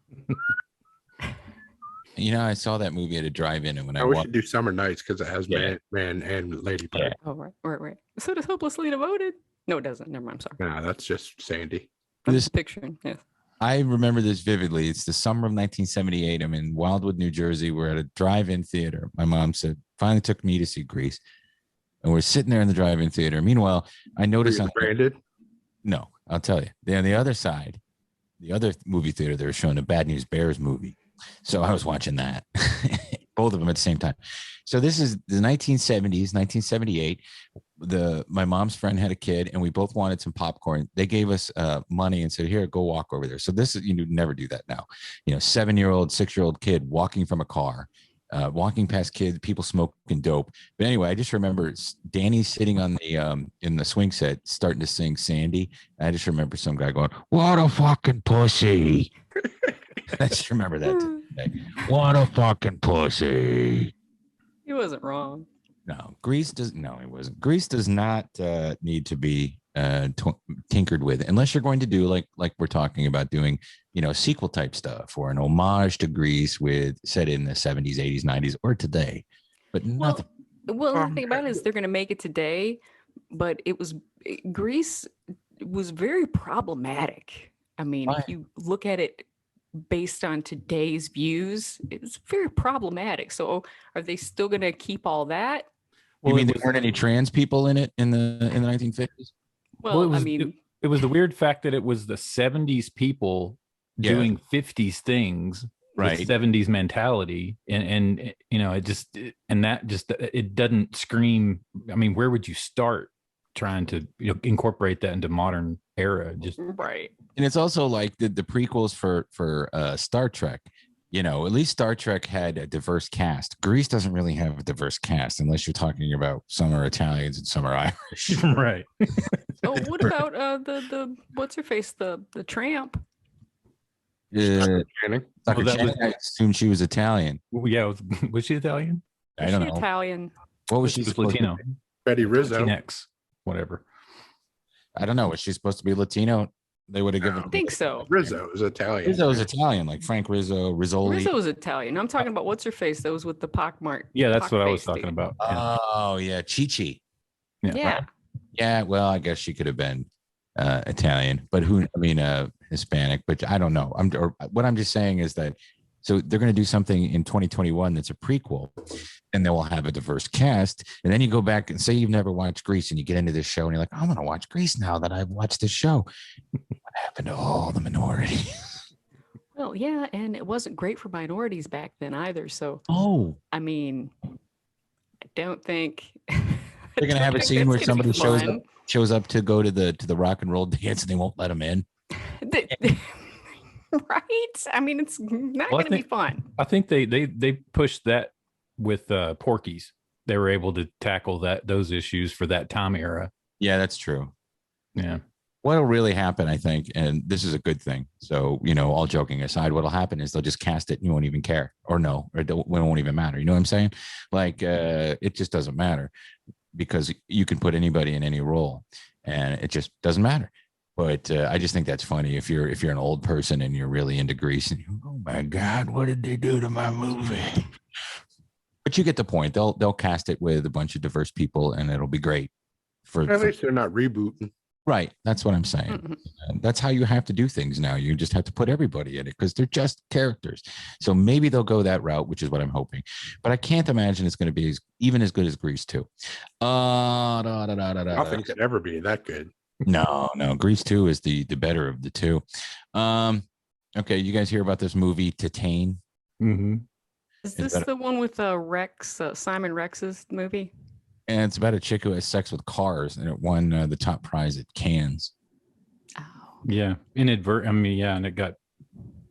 I saw that movie at a drive-in, and when we should do Summer Nights because it has man and lady part. Yeah. Oh, right. So does Hopelessly Devoted? No, it doesn't. Never mind. I'm sorry. Nah, that's just Sandy. I'm just picturing. Yes. I remember this vividly. It's the summer of 1978. I'm in Wildwood, New Jersey. We're at a drive-in theater. My mom finally took me to see Grease, and we're sitting there in the drive-in theater. Meanwhile, I noticed branded. No, I'll tell you. Then on the other side, the other movie theater, they were showing a Bad News Bears movie. So I was watching that, both of them at the same time. So this is the 1970s, 1978. My mom's friend had a kid, and we both wanted some popcorn. They gave us money and said, "Here, go walk over there." So this is, you never do that now. 7-year-old, 6-year-old kid walking from a car, walking past kids, people smoking dope. But anyway, I just remember Danny sitting on the in the swing set, starting to sing Sandy. And I just remember some guy going, "What a fucking pussy." I just remember that today. What a fucking pussy. He wasn't wrong. No, Grease does. No, it wasn't. Grease does not need to be tinkered with, unless you're going to do like we're talking about doing, sequel type stuff or an homage to Grease set in the 70s, 80s, 90s, or today. But nothing. Well, the thing about it is they're going to make it today, but Grease was very problematic. I mean, if you look at it based on today's views, it's very problematic. So are they still going to keep all that? You mean there weren't any trans people in it in the 1950s? Well, it was the weird fact that it was the 70s people doing 50s things, right? With 70s mentality, and it doesn't scream. I mean, where would you start trying to incorporate that into modern era. Just right. And it's also like the prequels for Star Trek. At least Star Trek had a diverse cast. Grease doesn't really have a diverse cast unless you're talking about some are Italians and some are Irish. Right. Oh, what about the what's her face, the tramp? Tucker Well, Channing, I assumed she was Italian. Yeah, was she Italian? I don't know. Italian. What was she? Latino. Betty Rizzo. Latinx, whatever. I don't know. Was she supposed to be Latino? They would have given. I think so. Rizzo is Italian. Rizzo is Italian, like Frank Rizzo, Rizzoli. Rizzo is Italian. I'm talking about what's her face that was with the pockmark. Yeah, that's what I was talking about. Yeah. Oh yeah, Chi-Chi. Yeah. Yeah. Well, I guess she could have been Italian, but Hispanic. But I don't know. What I'm just saying is that. So they're going to do something in 2021 that's a prequel, and they will have a diverse cast. And then you go back and say you've never watched Grease, and you get into this show, and you're like, I'm going to watch Grease now that I've watched this show. What happened to all the minorities? Well, yeah, and it wasn't great for minorities back then either. So, I don't think they're going to have a scene where somebody shows up to go to the rock and roll dance, and they won't let them in. Right? It's not going to be fun. I think they pushed that with Porky's. They were able to tackle those issues for that time era. Yeah, that's true. Yeah. What'll really happen, I think, and this is a good thing. So, all joking aside, what'll happen is they'll just cast it and you won't even care, or it won't even matter. You know what I'm saying? Like, it just doesn't matter because you can put anybody in any role and it just doesn't matter. But I just think that's funny if you're an old person and you're really into Grease and you go, oh my God, what did they do to my movie? But you get the point. They'll cast it with a bunch of diverse people and it'll be great. At least they're not rebooting. Right. That's what I'm saying. Mm-hmm. That's how you have to do things now. You just have to put everybody in it because they're just characters. So maybe they'll go that route, which is what I'm hoping. But I can't imagine it's going to be even as good as Grease 2. Nothing could ever be that good. No, Grease 2 is the better of the two. Okay, you guys hear about this movie Titane? Mm-hmm. Is this the one with Rex, Simon Rex's movie? And it's about a chick who has sex with cars, and it won the top prize at Cannes. Oh. Yeah, and it got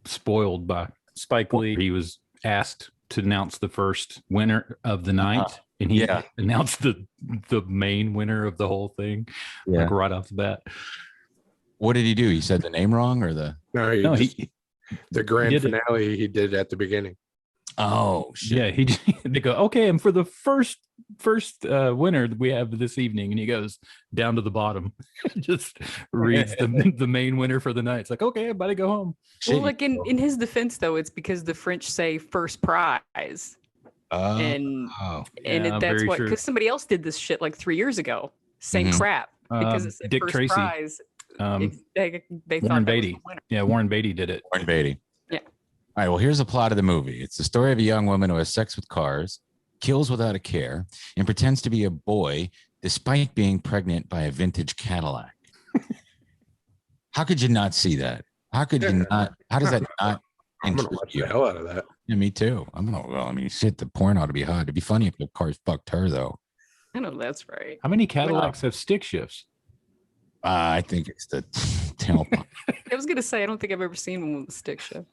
spoiled by Spike Lee. He was asked to announce the first winner of the night. And he announced the main winner of the whole thing, like right off the bat. What did he do? He said the name wrong, or the the grand finale he did at the beginning. Oh shit! Yeah, they go, okay, and for the first winner that we have this evening, and he goes down to the bottom, just reads the main winner for the night. It's like, okay, everybody go home. Well, like in his defense, though, it's because the French say first prize. That's what, because somebody else did this shit like 3 years ago. Same crap. Because it's Dick first Tracy. Prize. They Warren thought Beatty. Yeah, Warren Beatty did it. Warren Beatty. Yeah. All right. Well, here's the plot of the movie. It's the story of a young woman who has sex with cars, kills without a care, and pretends to be a boy despite being pregnant by a vintage Cadillac. How could you not see that? How could you not? How does that not? I'm gonna watch the hell out of that. Yeah, me too. Shit, the porn ought to be hot. It'd be funny if the cars fucked her, though. I know that's right. How many Cadillacs have stick shifts? I think it's the tailpipe. I was gonna say I don't think I've ever seen one with a stick shift.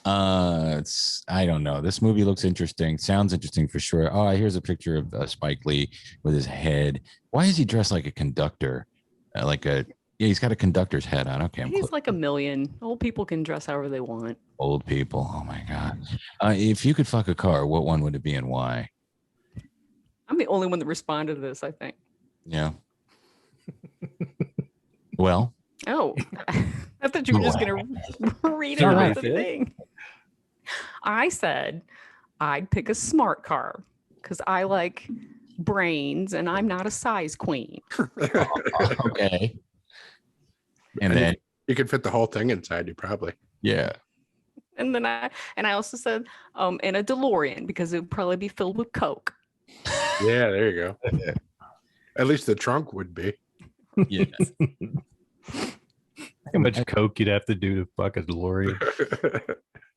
I don't know. This movie looks interesting. Sounds interesting for sure. Oh, here's a picture of Spike Lee with his head. Why is he dressed like a conductor? He's got a conductor's head on. Okay, he's like a million. Old people can dress however they want. Old people. Oh my God. If you could fuck a car, what one would it be and why? I'm the only one that responded to this, I think. Yeah. Well. Oh, I thought you were just going to read it off the thing. I said I'd pick a smart car because I like brains and I'm not a size queen. Okay. And then you could fit the whole thing inside you, probably. Yeah. And then I also said in a DeLorean because it would probably be filled with Coke. Yeah, there you go. At least the trunk would be. Yeah. How much Coke you'd have to do to fuck a DeLorean?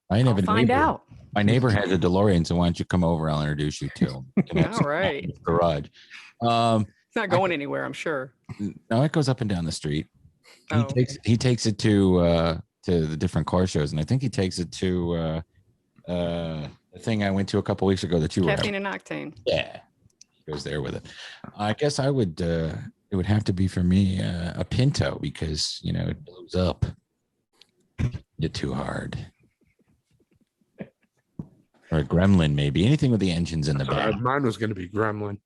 I'll find out. My neighbor has a DeLorean, so why don't you come over? I'll introduce you to him. All right. Garage. not going anywhere, I'm sure. No, it goes up and down the street. Oh, He takes it to the different car shows, and I think he takes it to the thing I went to a couple weeks ago that you Caffeine were and Octane. Yeah, he goes there with it. I guess I would. It would have to be for me a Pinto because it blows up. You're too hard. Or a Gremlin, maybe anything with the engines in the back. Mine was going to be Gremlin.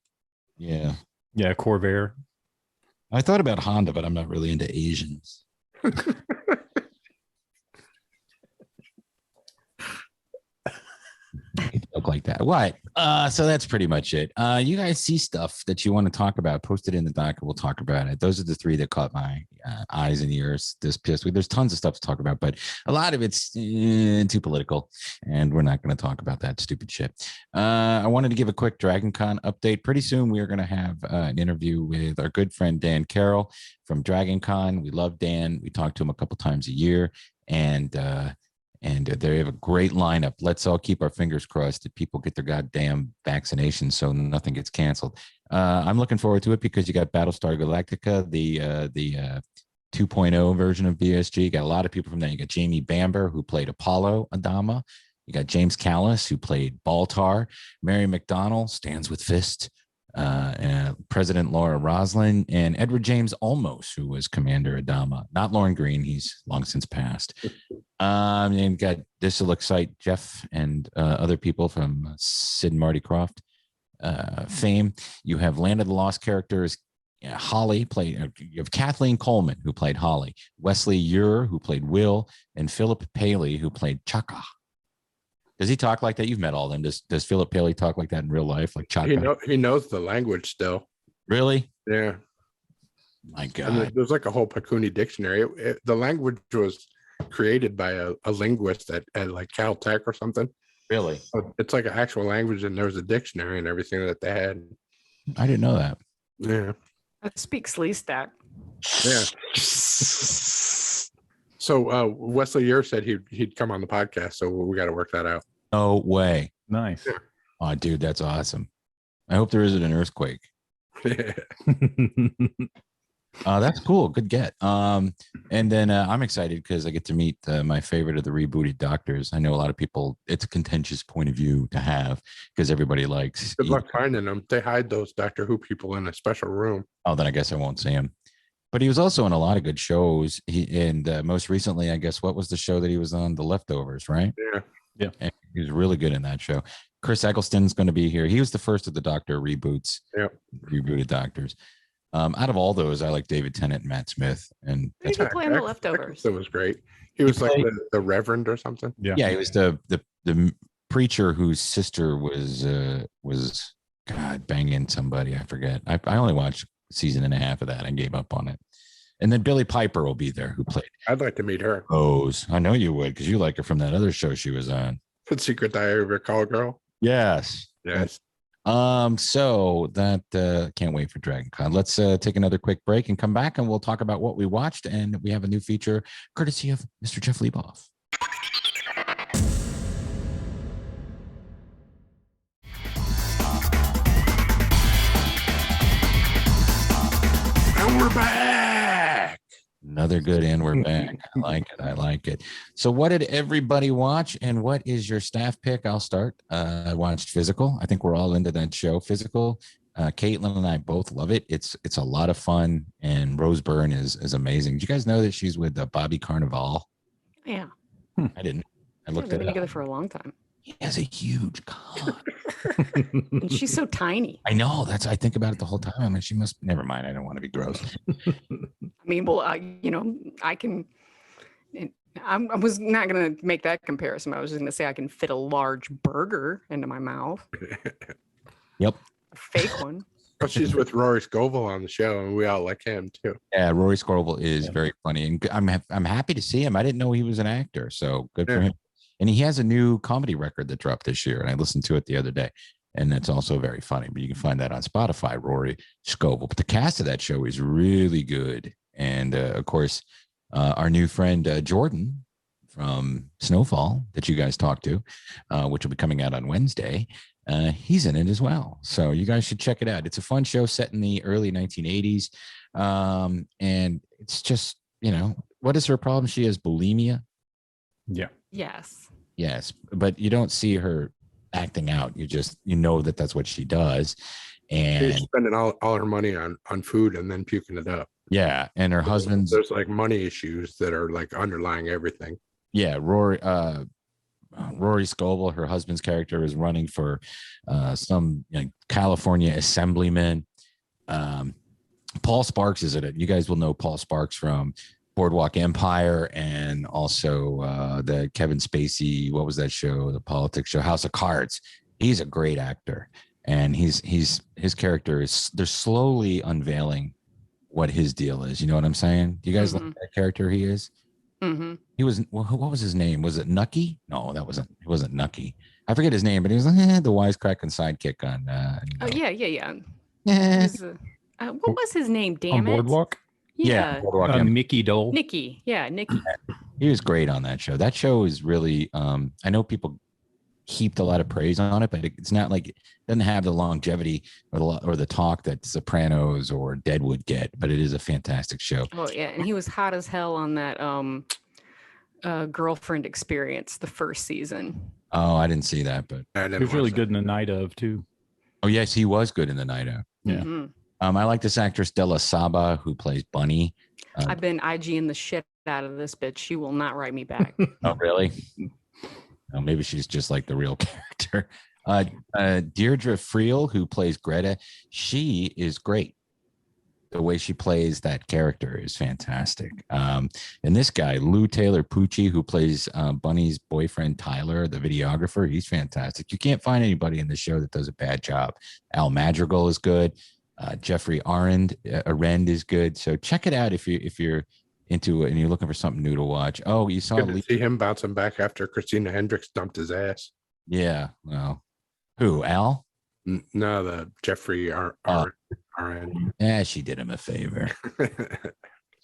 Yeah, Corvair. I thought about Honda, but I'm not really into Asians. Look like that. What? So that's pretty much it. You guys see stuff that you want to talk about, post it in the doc and we'll talk about it. Those are the three that caught my eyes and ears this past week. There's tons of stuff to talk about, but a lot of it's too political, and we're not going to talk about that stupid shit. I wanted to give a quick DragonCon update. Pretty soon we are going to have an interview with our good friend Dan Carroll from DragonCon. We love Dan. We talk to him a couple times a year, and they have a great lineup. Let's all keep our fingers crossed that people get their goddamn vaccinations so nothing gets canceled. I'm looking forward to it because you got Battlestar Galactica, the 2.0 version of BSG. You got a lot of people from there. You got Jamie Bamber, who played Apollo Adama. You got James Callis, who played Baltar. Mary McDonnell stands with Fist. President Laura Roslin, and Edward James Olmos, who was Commander Adama. Not Lauren Green, he's long since passed. And got this will excite Jeff and other people from Sid and Marty Krofft fame. You have Land of the Lost characters. Holly played. You have Kathleen Coleman, who played Holly. Wesley Ure, who played Will, and Philip Paley, who played Chaka. Does he talk like that? You've met all of them. Does Philip Paley talk like that in real life? Like Chaka? He knows the language still. Really? Yeah. My God. And there's like a whole Pakuni dictionary. The language was created by a linguist at like Caltech or something. Really? So it's like an actual language, and there was a dictionary and everything that they had. I didn't know that. Yeah. I speak Sleestak. Yeah. So Wesley Ure said he'd come on the podcast, so we got to work that out. No way. Nice. Yeah. Oh, dude, that's awesome. I hope there isn't an earthquake. That's cool. Good get. And then I'm excited because I get to meet my favorite of the rebooted doctors. I know a lot of people, it's a contentious point of view to have because everybody likes. Good luck finding them. They hide those Doctor Who people in a special room. Oh, then I guess I won't see him. But he was also in a lot of good shows. Most recently, I guess, what was the show that he was on? The Leftovers, right? Yeah. And he was really good in that show. Chris Eccleston's going to be here. He was the first of the Doctor reboots. Yeah. Rebooted Doctors. Out of all those, I like David Tennant and Matt Smith. And Who did he play in The Leftovers? That was great. He was like the Reverend or something. Yeah, he was the preacher whose sister was God banging somebody. I forget. I only watched a season and a half of that. I gave up on it. And then Billie Piper will be there, who played. I'd like to meet her. Rose. I know you would because you like her from that other show she was on. The Secret Diary of a Call Girl. Yes. Yes. So that can't wait for DragonCon. Let's take another quick break and come back, and we'll talk about what we watched. And we have a new feature courtesy of Mr. Jeff Leboff. And we're back. Another good, and we're back. I like it. I like it. So what did everybody watch, and what is your staff pick? I'll start. I watched Physical. I think we're all into that show, Physical. Caitlin and I both love it. It's a lot of fun, and Rose Byrne is amazing. Did you guys know that she's with Bobby Carnival? Yeah. I didn't. I looked They've at been it together up. for a long time. He has a huge cock. And she's so tiny. I know. I think about it the whole time. I mean, she must. Never mind. I don't want to be gross. I mean, well, I can. I was not going to make that comparison. I was just going to say I can fit a large burger into my mouth. Yep. A fake one. Oh, she's with Rory Scovel on the show, and we all like him too. Yeah, Rory Scovel is very funny, and I'm happy to see him. I didn't know he was an actor, so good for him. And he has a new comedy record that dropped this year, and I listened to it the other day, and it's also very funny. But you can find that on Spotify, Rory Scovel. But the cast of that show is really good, and of course, our new friend Jordan from Snowfall that you guys talked to, which will be coming out on Wednesday. He's in it as well. So you guys should check it out. It's a fun show set in the early 1980s. And it's just, what is her problem? She has bulimia. Yeah. Yes. But you don't see her acting out. You know that that's what she does. And she's spending all her money on food and then puking it up. Yeah. And her husband's, there's like money issues that are like underlying everything. Yeah. Rory Scovel, her husband's character, is running for some California assemblyman. Paul Sparks is in it. You guys will know Paul Sparks from Boardwalk Empire and also the Kevin Spacey, what was that show? The politics show, House of Cards. He's a great actor. And his character is, they're slowly unveiling what his deal is. You know what I'm saying? Do you guys like that character he is? Mm-hmm. He was, what was his name? Was it Nucky? No, it wasn't Nucky. I forget his name, but he was like the wisecracking sidekick on. Oh yeah. What was his name? Damn on Boardwalk? Yeah. Boardwalk. Mickey Dole. Nicky. Yeah, Nicky. He was great on that show. That show is really, I know people heaped a lot of praise on it, but it's not like, it doesn't have the longevity or the talk that Sopranos or Deadwood get, but it is a fantastic show. Oh yeah, and he was hot as hell on that Girlfriend Experience, the first season. Oh, I didn't see that, but he was really good in The Night Of too. Oh yes, he was good in The Night Of. Yeah. Mm-hmm. I like this actress Della Saba, who plays Bunny. I've been IGing the shit out of this bitch. She will not write me back. Oh really? Oh, maybe she's just like the real character. Deirdre Friel, who plays Greta, she is great. The way she plays that character is fantastic. And this guy, Lou Taylor Pucci, who plays Bunny's boyfriend, Tyler, the videographer, he's fantastic. You can't find anybody in the show that does a bad job. Al Madrigal is good. Jeffrey Arend is good. So check it out if you're into it and you're looking for something new to watch. Oh, you saw see him bouncing back after Christina Hendricks dumped his ass. Yeah. Well, who, Al? No, the Jeffrey Arend. Yeah, she did him a favor.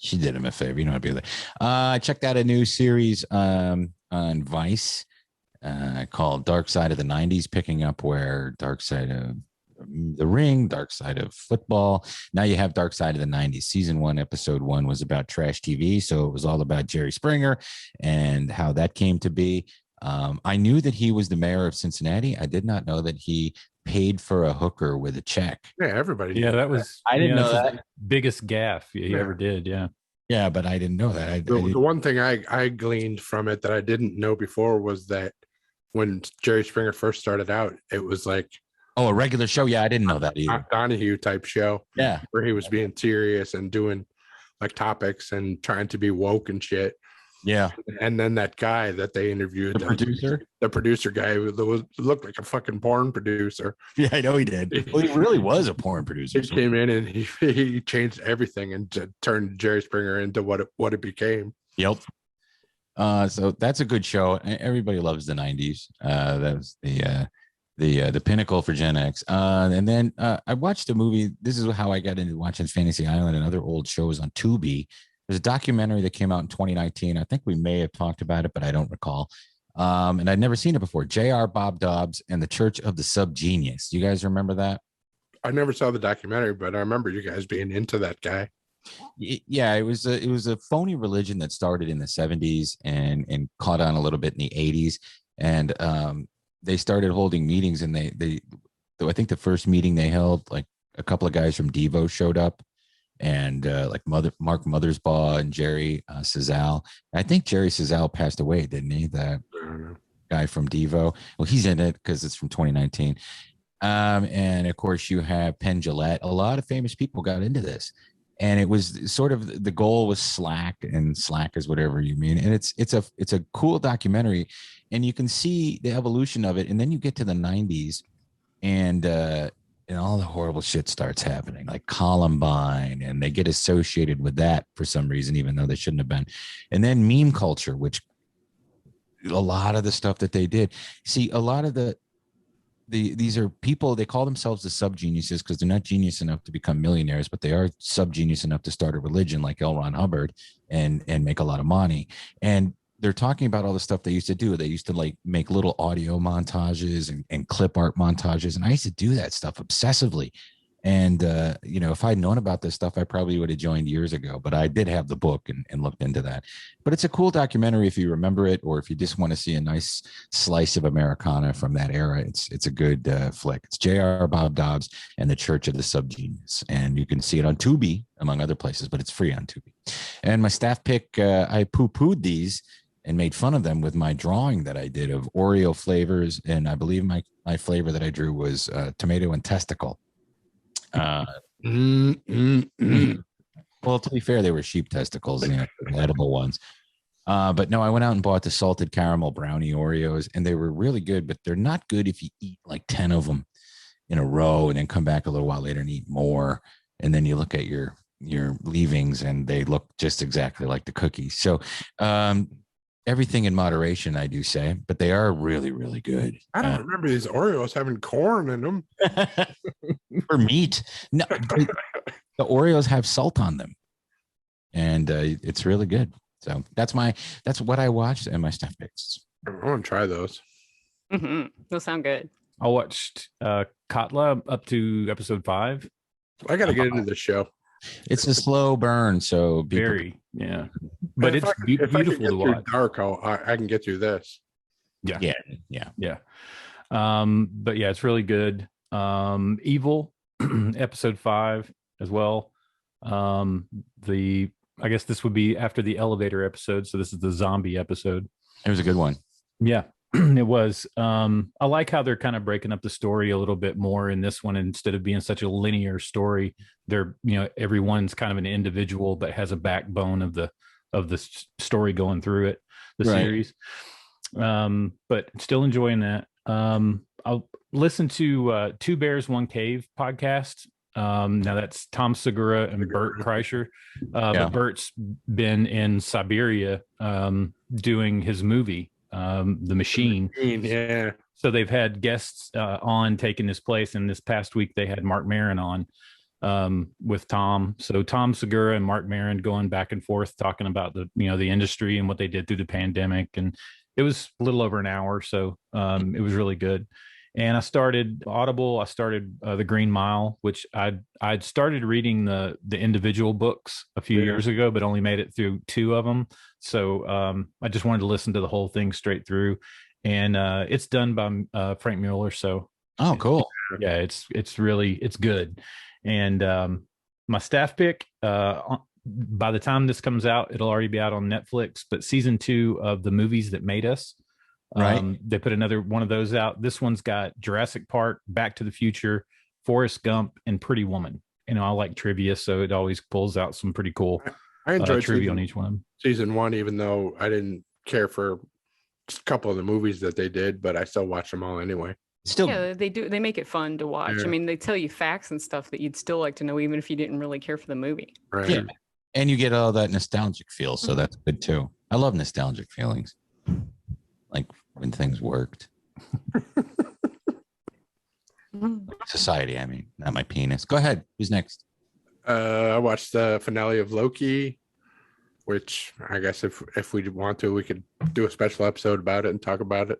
You don't want to be there. I checked out a new series on Vice called Dark Side of the 90s, picking up where Dark Side of the Ring, Dark Side of Football. Now you have Dark Side of the 90s. Season 1, episode 1 was about trash TV. So it was all about Jerry Springer and how that came to be. I knew that he was the mayor of Cincinnati. I did not know that he paid for a hooker with a check. Yeah, everybody. Yeah, that was. I didn't know that. Biggest gaffe he ever did. Yeah. Yeah, but I didn't know that. The one thing I gleaned from it that I didn't know before was that when Jerry Springer first started out, it was like, a regular show. Yeah, I didn't know that either. Donahue type show. Yeah, where he was being serious and doing like topics and trying to be woke and shit. Yeah. And then that guy that they interviewed, the producer guy who looked like a fucking porn producer. Yeah, I know he did. Well, he really was a porn producer. He came in and he changed everything and turned Jerry Springer into what it became. Yep. So that's a good show. Everybody loves the 90s. That was the pinnacle for Gen X. And then I watched a movie. This is how I got into watching Fantasy Island and other old shows on Tubi. There's a documentary that came out in 2019. I think we may have talked about it, but I don't recall. And I'd never seen it before. J.R. Bob Dobbs and the Church of the Subgenius. You guys remember that? I never saw the documentary, but I remember you guys being into that guy. Yeah, it was a phony religion that started in the 70s and caught on a little bit in the 80s. And they started holding meetings, and they I think the first meeting they held, like a couple of guys from Devo showed up, and like Mark Mothersbaugh and Jerry Cizal. I think Jerry Cizal passed away, didn't he? That guy from Devo. Well, he's in it because it's from 2019. And of course, you have Penn Jillette. A lot of famous people got into this, and it was sort of the goal was Slack, and Slack is whatever you mean. And it's a cool documentary, and you can see the evolution of it. And then you get to the 90s, and all the horrible shit starts happening, like Columbine, and they get associated with that for some reason, even though they shouldn't have been. And then meme culture, which a lot of the stuff that they did. See, a lot of these are people, they call themselves the sub-geniuses because they're not genius enough to become millionaires, but they are sub-genius enough to start a religion like L. Ron Hubbard and make a lot of money. And they're talking about all the stuff they used to do. They used to like make little audio montages and clip art montages. And I used to do that stuff obsessively. And, you know, if I'd known about this stuff, I probably would have joined years ago, but I did have the book and looked into that. But it's a cool documentary if you remember it, or if you just want to see a nice slice of Americana from that era. It's a good flick. It's J.R. Bob Dobbs and the Church of the Subgenius. And you can see it on Tubi, among other places, but it's free on Tubi. And my staff pick, I poo-pooed these and made fun of them with my drawing that I did of Oreo flavors. And I believe my flavor that I drew was tomato and testicle. Well, to be fair, they were sheep testicles, you know, edible ones. But no, I went out and bought the salted caramel brownie Oreos, and they were really good, but they're not good if you eat like 10 of them in a row and then come back a little while later and eat more. And then you look at your leavings and they look just exactly like the cookies. So everything in moderation, I do say, but they are really, really good. I don't remember these Oreos having corn in them. For meat. No, the Oreos have salt on them, and it's really good. So that's what I watched and my staff picks. I want to try those. Mm-hmm. Those sound good. I watched Katla up to episode 5. I got to get into the show. It's a slow burn, so very, yeah. But it's beautiful to watch. Dark, I can get through this. Yeah. But yeah, it's really good. Evil, episode 5 as well. I guess this would be after the elevator episode, so this is the zombie episode. It was a good one. Yeah. It was. I like how they're kind of breaking up the story a little bit more in this one. Instead of being such a linear story, they're, you know, everyone's kind of an individual but has a backbone of the story going through it, the series. But still enjoying that. I'll listen to Two Bears One Cave podcast. Now that's Tom Segura and Bert Kreischer. But Bert's been in Siberia doing his movie, The Machine. Yeah. So they've had guests on taking his place, and this past week they had Mark Maron on with Tom. So Tom Segura and Mark Maron going back and forth talking about the industry and what they did through the pandemic, and it was a little over an hour, so it was really good. And I started Audible. I started The Green Mile, which I'd started reading the individual books a few years ago, but only made it through 2 of them. So I just wanted to listen to the whole thing straight through. And it's done by Frank Mueller. So cool. Yeah, it's good. And my staff pick, by the time this comes out, it'll already be out on Netflix. But season 2 of The Movies That Made Us. They put another one of those out. This one's got Jurassic Park, Back to the Future, Forrest Gump, and Pretty Woman. You know, I like trivia, so it always pulls out some pretty cool I enjoyed trivia on each one. Season 1, even though I didn't care for just a couple of the movies that they did, but I still watch them all anyway. They make it fun to watch. I mean, they tell you facts and stuff that you'd still like to know, even if you didn't really care for the movie. Right. Yeah. And you get all that nostalgic feel, so that's good too. I love nostalgic feelings. Like when things worked. Society, I mean, not my penis. Go ahead. Who's next? I watched the finale of Loki, which I guess if we want to, we could do a special episode about it and talk about it.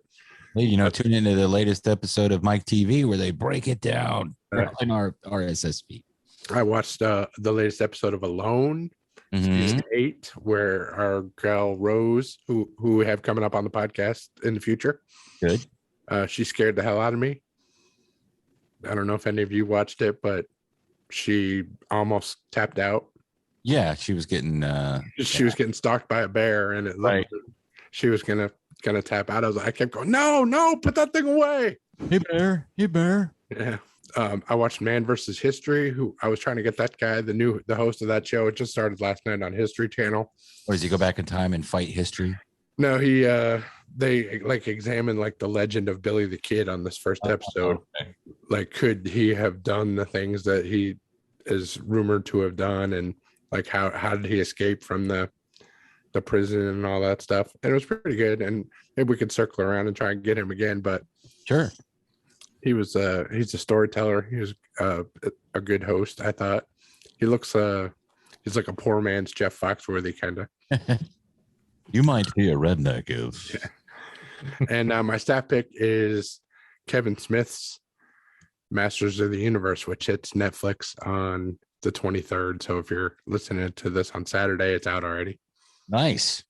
Hey, tune into the latest episode of Mike TV where they break it down in our RSS feed. I watched the latest episode of Alone. Season 8, where our gal Rose, who we have coming up on the podcast in the future, she scared the hell out of me. I don't know if any of you watched it, but she almost tapped out. Yeah, she was getting she was getting stalked by a bear, and it looked like she was gonna tap out. I kept going, no, put that thing away. Hey bear. Yeah. I watched Man vs. History, who I was trying to get that guy, the host of that show. It just started last night on History Channel. Or does he go back in time and fight history? No, they like examine like the legend of Billy the Kid on this first episode. Okay. Like, could he have done the things that he is rumored to have done, and like how did he escape from the prison and all that stuff? And it was pretty good. And maybe we could circle around and try and get him again. But sure. He's a storyteller. He was a good host, I thought. He looks he's like a poor man's Jeff Foxworthy kind of. You might be a redneck if. Yeah. And my staff pick is Kevin Smith's Masters of the Universe, which hits Netflix on the 23rd. So if you're listening to this on Saturday, it's out already. Nice.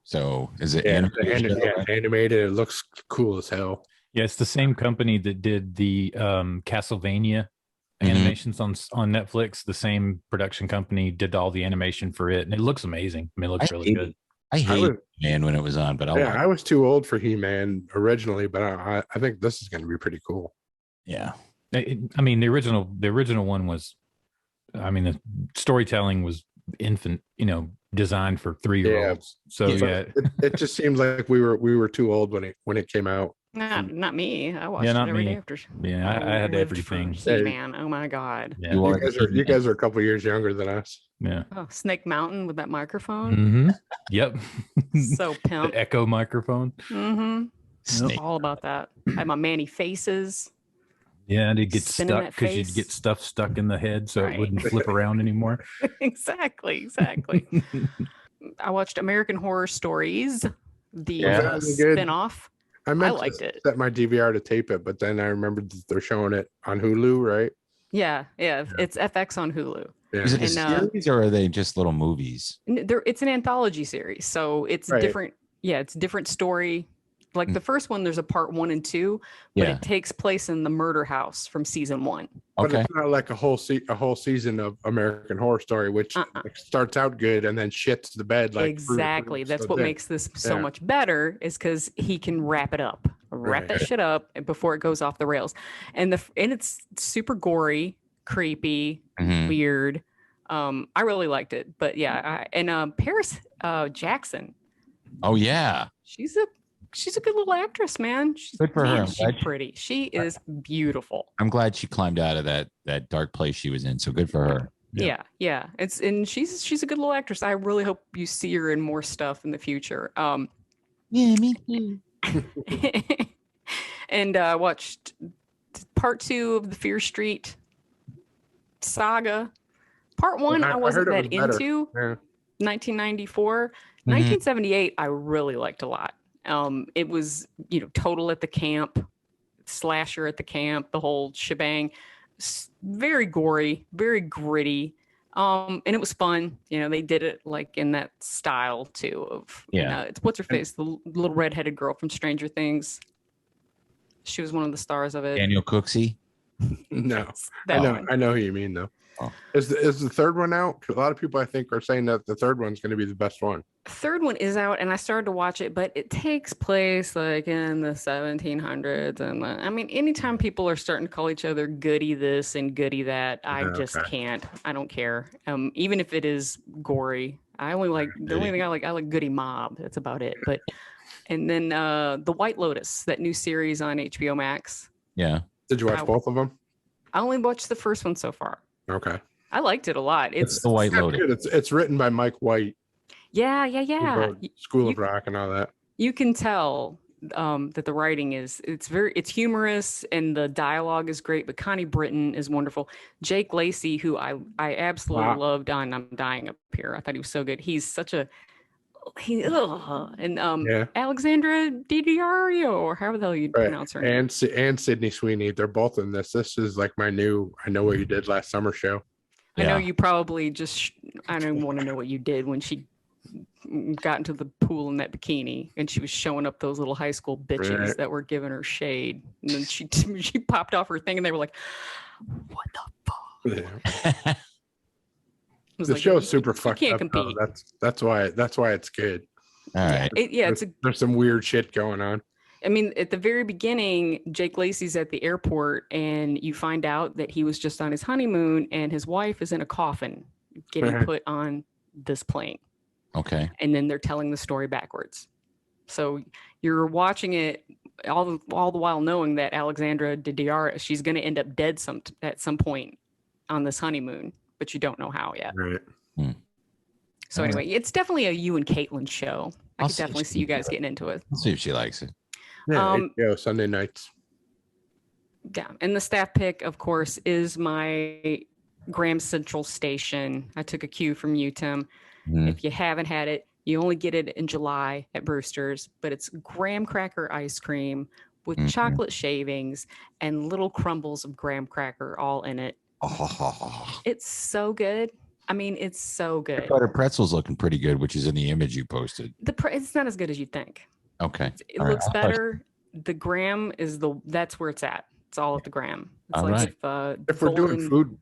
So is it animated? Animated. It looks cool as hell. Yeah, it's the same company that did the Castlevania animations on Netflix. The same production company did all the animation for it, and it looks amazing. I mean, it looks really good. I hate He-Man when it was on, but I was too old for He-Man originally, but I think this is going to be pretty cool. Yeah, I mean the original one was, I mean the storytelling was infant, designed for 3-year-olds. So it just seems like we were too old when it came out. Not me. I watched it every day after. Yeah, I had everything. He-Man. Oh my God. Yeah. You guys are a couple years younger than us. Yeah. Oh, Snake Mountain with that microphone. Mm-hmm. Yep. So pimp. The echo microphone. Mm-hmm. Yep. All about that. I had my Manny faces. Yeah, and it'd get stuck because you'd get stuff stuck in the head, so it wouldn't flip around anymore. Exactly. I watched American Horror Stories, the spinoff. I liked it. Set my DVR to tape it, but then I remembered that they're showing it on Hulu, right? Yeah. It's FX on Hulu. Yeah. Is it a series or are they just little movies? It's an anthology series, so it's different. Yeah, it's different story. Like the first one, there's a part 1 and 2, but it takes place in the murder house from season 1. But it's not like a whole season of American Horror Story, which starts out good and then shits the bed. Like exactly. That's what makes this so much better, is because he can wrap it up, that shit up before it goes off the rails. And it's super gory, creepy, weird. I really liked it. But Paris Jackson. Oh yeah, she's a good little actress, man. Good for her. She's pretty. She is beautiful. I'm glad she climbed out of that dark place she was in. So good for her. Yeah. She's a good little actress. I really hope you see her in more stuff in the future. Yeah, me too. And watched part 2 of the Fear Street saga. Part 1 I wasn't that into. 1994. 1978 I really liked a lot. It was, total at the camp, slasher at the camp, the whole shebang. Very gory, very gritty. And it was fun. They did it like in that style too of, it's what's her face? The little redheaded girl from Stranger Things. She was one of the stars of it. Daniel Cooksey? No, I know who you mean though. Oh. Is the third one out? A lot of people I think are saying that the third one's going to be the best one. Third one is out, and I started to watch it, but it takes place like in the 1700s, and anytime people are starting to call each other goody this and goody that, I just can't. I don't care. Even if it is gory, I only like the only thing I like Goody Mob. That's about it. But and then the White Lotus, that new series on HBO Max. Yeah. Did you watch both of them? I only watched the first one so far. Okay. I liked it a lot. It's the White Lotus. It's written by Mike White. Yeah. School of Rock and all that. You can tell that the writing it's humorous and the dialogue is great, but Connie Britton is wonderful. Jake Lacey, who I absolutely loved on I'm Dying Up Here. I thought he was so good. He's such a Alexandra Daddario, or however the hell you pronounce her name. And Sydney Sweeney, they're both in this. This is like my new I Know What You Did Last Summer show. I know you probably I don't want to know what you did when she got into the pool in that bikini and she was showing up those little high school bitches that were giving her shade, and then she popped off her thing and they were like, what the fuck? Yeah. The show's super fucked up. Compete. That's why it's good. All right. There's some weird shit going on. I mean, at the very beginning, Jake Lacey's at the airport and you find out that he was just on his honeymoon and his wife is in a coffin getting put on this plane. Okay. And then they're telling the story backwards. So you're watching it all the while knowing that Alexandra Daddario, she's going to end up dead at some point on this honeymoon, but you don't know how yet. Right. So anyway, it's definitely a you and Caitlin show. I could definitely see you guys getting into it. I'll see if she likes it. Yeah, Sunday nights. Yeah, and the staff pick, of course, is my Graham Central Station. I took a cue from you, Tim. If you haven't had it, You only get it in July at Brewster's, but it's graham cracker ice cream with chocolate shavings and little crumbles of graham cracker all in it. Oh. It's so good. I mean, it's so good. Butter pretzel's looking pretty good, which is in the image you posted. It's not as good as you think. Okay. It looks better. The graham is that's where it's at. It's all at the graham. It's all like right. If we're doing food,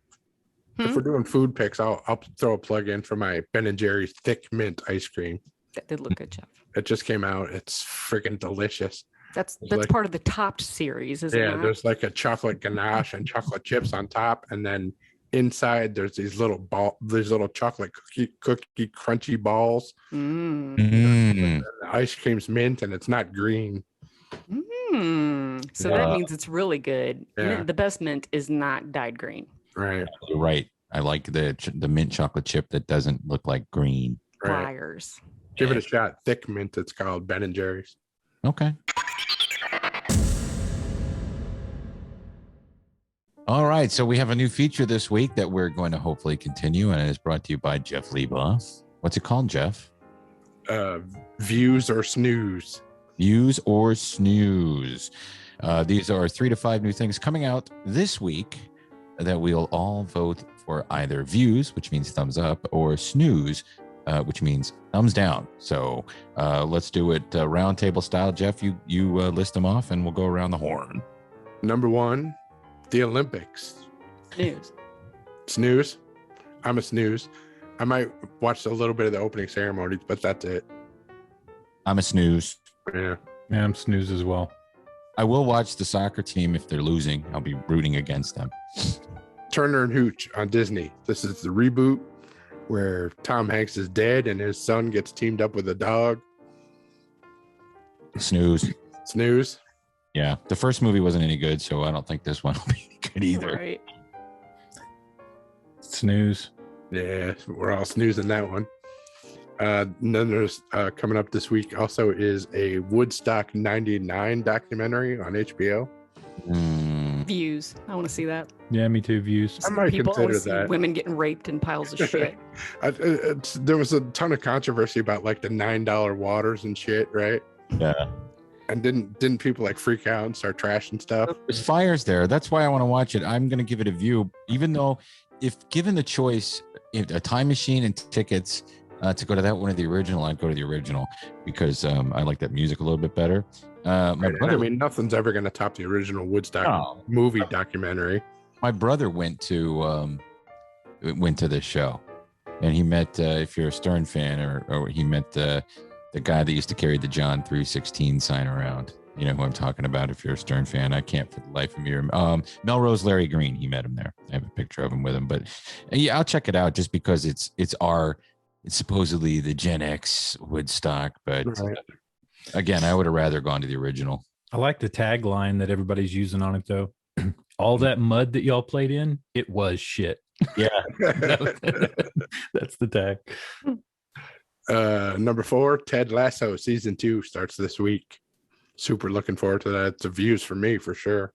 if we're doing food picks, I'll throw a plug in for my Ben and Jerry's thick mint ice cream. That did look good, Jeff. It just came out. It's freaking delicious. That's part of the Topped series, isn't it? Yeah, there's like a chocolate ganache and chocolate chips on top, and then inside there's these little chocolate cookie crunchy balls. The ice cream's mint and it's not green. So that means it's really good. Yeah. The best mint is not dyed green. Right. You're right. I like the mint chocolate chip that doesn't look like green. Right. Liars. Give it a shot. Thick mint. It's called Ben and Jerry's. Okay. All right. So we have a new feature this week that we're going to hopefully continue, and it is brought to you by Jeff Leboff. What's it called, Jeff? Views or Snooze. Views or Snooze. These are 3 to 5 new things coming out this week that we'll all vote for either views, which means thumbs up, or snooze, which means thumbs down. So let's do it round table style. Jeff, you list them off and we'll go around the horn. Number 1, the Olympics. Snooze. Snooze. I'm a snooze. I might watch a little bit of the opening ceremonies, but that's it. I'm a snooze. Yeah. Yeah, I'm snooze as well. I will watch the soccer team if they're losing. I'll be rooting against them. Turner and Hooch on Disney. This is the reboot where Tom Hanks is dead and his son gets teamed up with a dog. Snooze. Snooze. Yeah. The first movie wasn't any good, so I don't think this one will be any good either. Right. Snooze. Yeah, we're all snoozing that one. Then there's coming up this week also is a Woodstock 99 documentary on HBO. Views. I want to see that. Yeah, me too. Views. I might People consider always see that. women getting raped in piles of shit. There was a ton of controversy about like the $9 waters and shit, right? Yeah. And didn't people like freak out and start trashing stuff? There's fires there. That's why I want to watch it. I'm going to give it a view, even though if given the choice, if a time machine and tickets to go to that one or the original, I'd go to the original because I like that music a little bit better. My brother, I mean, nothing's ever going to top the original Woodstock movie documentary. My brother went to this show, and he met if you're a Stern fan, or he met the guy that used to carry the John 3:16 sign around. You know who I'm talking about. If you're a Stern fan, I can't for the life of me remember. Melrose Larry Green. He met him there. I have a picture of him with him, but yeah, I'll check it out just because it's supposedly the Gen X Woodstock, but again, I would have rather gone to the original. I like the tagline that everybody's using on it though. All that mud that y'all played in, it was shit. Yeah. That's the tag. Number 4, Ted Lasso season 2 starts this week. Super looking forward to that. It's a views for me for sure.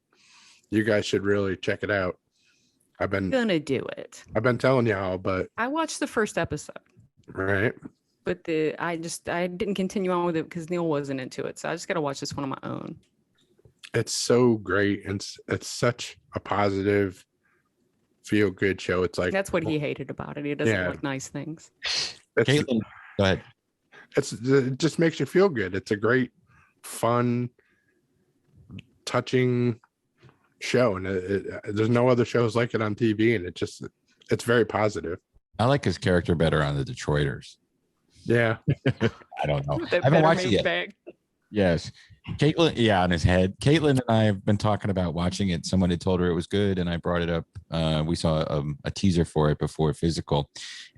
You guys should really check it out. I've been telling y'all, but I watched the first episode. Right. But I didn't continue on with it because Neil wasn't into it. So I just got to watch this one on my own. It's so great. And it's such a positive, feel good show. It's like that's what he hated about it. He doesn't like nice things. Caitlin, go ahead. It just makes you feel good. It's a great, fun, touching show, and there's no other shows like it on TV, and it's very positive. I like his character better on the Detroiters. Yeah. I don't know. I haven't watched it yet. Yes. Caitlin, on his head. Caitlin and I have been talking about watching it. Someone had told her it was good, and I brought it up. We saw a teaser for it before physical,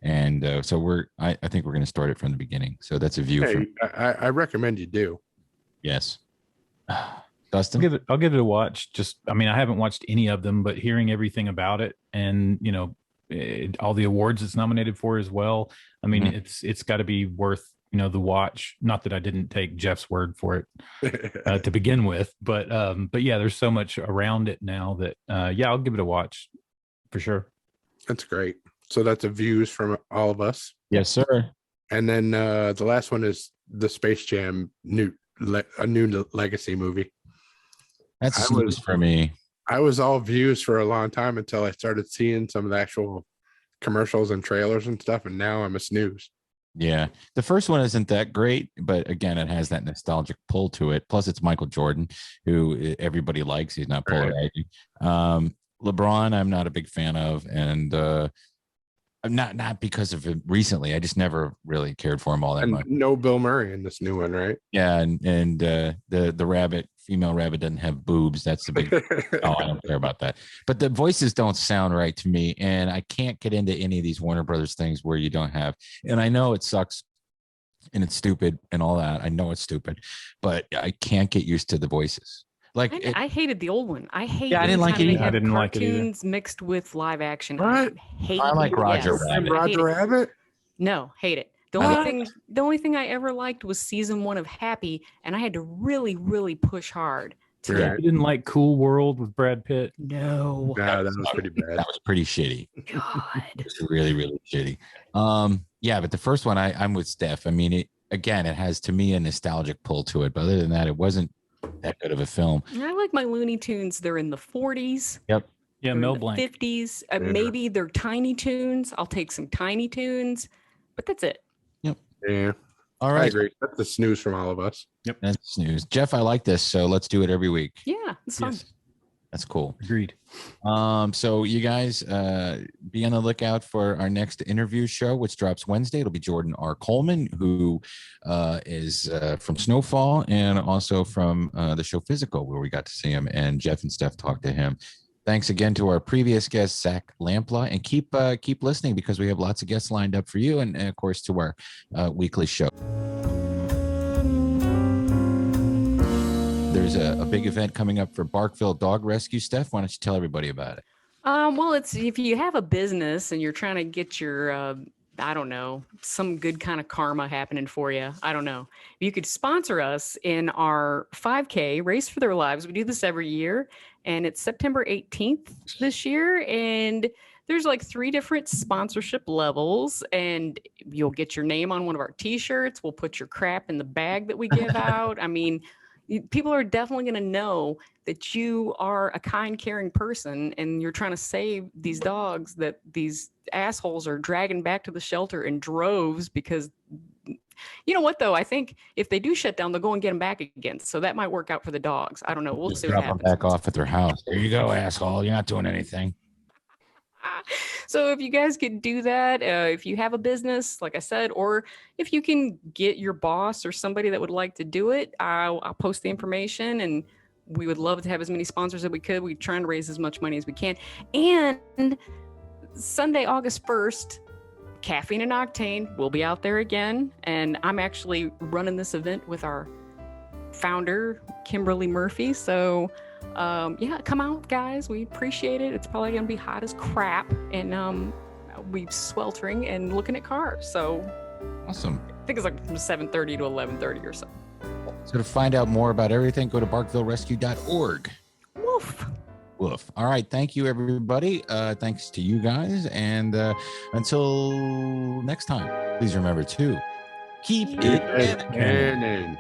and so I think we're going to start it from the beginning. So that's a view. Hey, I recommend you do. Yes. Dustin? I'll give it a watch. I haven't watched any of them, but hearing everything about it and, all the awards it's nominated for as well. I mean, it's got to be worth, the watch. Not that I didn't take Jeff's word for it to begin with, but yeah, there's so much around it now that, I'll give it a watch for sure. That's great. So that's a views from all of us. Yes, sir. And then the last one is the Space Jam a new legacy movie. That's Snooze for me. I was all views for a long time until I started seeing some of the actual commercials and trailers and stuff, and now I'm a Snooze. Yeah, the first one isn't that great, but again, it has that nostalgic pull to it. Plus, it's Michael Jordan, who everybody likes. He's not polarizing. LeBron, I'm not a big fan of, and I'm not because of him recently. I just never really cared for him all that much. No Bill Murray in this new one, right? Yeah, and the female rabbit doesn't have boobs. That's the big. Oh, I don't care about that. But the voices don't sound right to me, and I can't get into any of these Warner Brothers things where you don't have. And I know it sucks, and it's stupid, and all that. I know it's stupid, but I can't get used to the voices. Like I hated the old one. I didn't like it either. I didn't like it either. Cartoons mixed with live action. What? I like Roger Rabbit. Roger Rabbit? No, hate it. The only thing I ever liked was season 1 of Happy, and I had to really, really push hard to You didn't like Cool World with Brad Pitt? No. Nah, that was pretty bad. That was pretty shitty. God. It was really, really shitty. Yeah, but the first one, I'm with Steph. I mean, it has to me a nostalgic pull to it, but other than that, it wasn't that good of a film. I like my Looney Tunes. They're in the 40s. Yep. Yeah, Mel Blanc. 50s. Maybe they're Tiny Toons. I'll take some Tiny Toons, but that's it. Yep. Yeah. All right. I agree. That's the Snooze from all of us. Yep. That's Snooze. Jeff, I like this, so let's do it every week. Yeah, it's fun. Yes. That's cool. Agreed. So you guys be on the lookout for our next interview show, which drops Wednesday. It'll be Jordan R. Coleman, who is from Snowfall and also from the show Physical, where we got to see him, and Jeff and Steph talked to him. Thanks again to our previous guest, Zach Lampla, and keep listening because we have lots of guests lined up for you, and of course to our weekly show. There's a big event coming up for Barkville Dog Rescue. Steph, why don't you tell everybody about it? Well, it's if you have a business and you're trying to get your, I don't know, some good kind of karma happening for you. I don't know. You could sponsor us in our 5K Race for Their Lives. We do this every year, and it's September 18th this year. And there's like 3 different sponsorship levels, and you'll get your name on one of our T-shirts. We'll put your crap in the bag that we give out. I mean, people are definitely going to know that you are a kind, caring person, and you're trying to save these dogs that these assholes are dragging back to the shelter in droves because, you know what, though? I think if they do shut down, they'll go and get them back again. So that might work out for the dogs. I don't know. We'll see what happens. Back off at their house. There you go, asshole. You're not doing anything. So if you guys could do that, if you have a business, like I said, or if you can get your boss or somebody that would like to do it, I'll post the information, and we would love to have as many sponsors as we could. We're trying to raise as much money as we can. And Sunday, August 1st, Caffeine and Octane will be out there again. And I'm actually running this event with our founder, Kimberly Murphy. So yeah, come out, guys. We appreciate it. It's probably going to be hot as crap, and we're sweltering and looking at cars. So awesome. I think it's like from 7:30 to 11:30 or so. So to find out more about everything, go to barkvillerescue.org. Woof. Woof. All right. Thank you, everybody. Thanks to you guys. And until next time, please remember to keep it canon.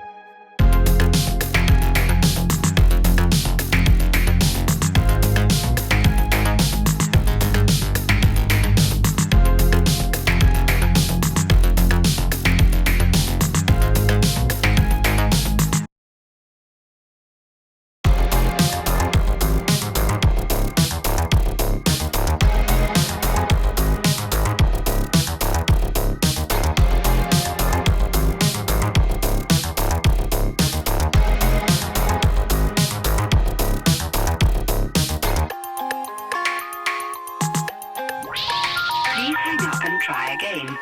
Please hang up and try again.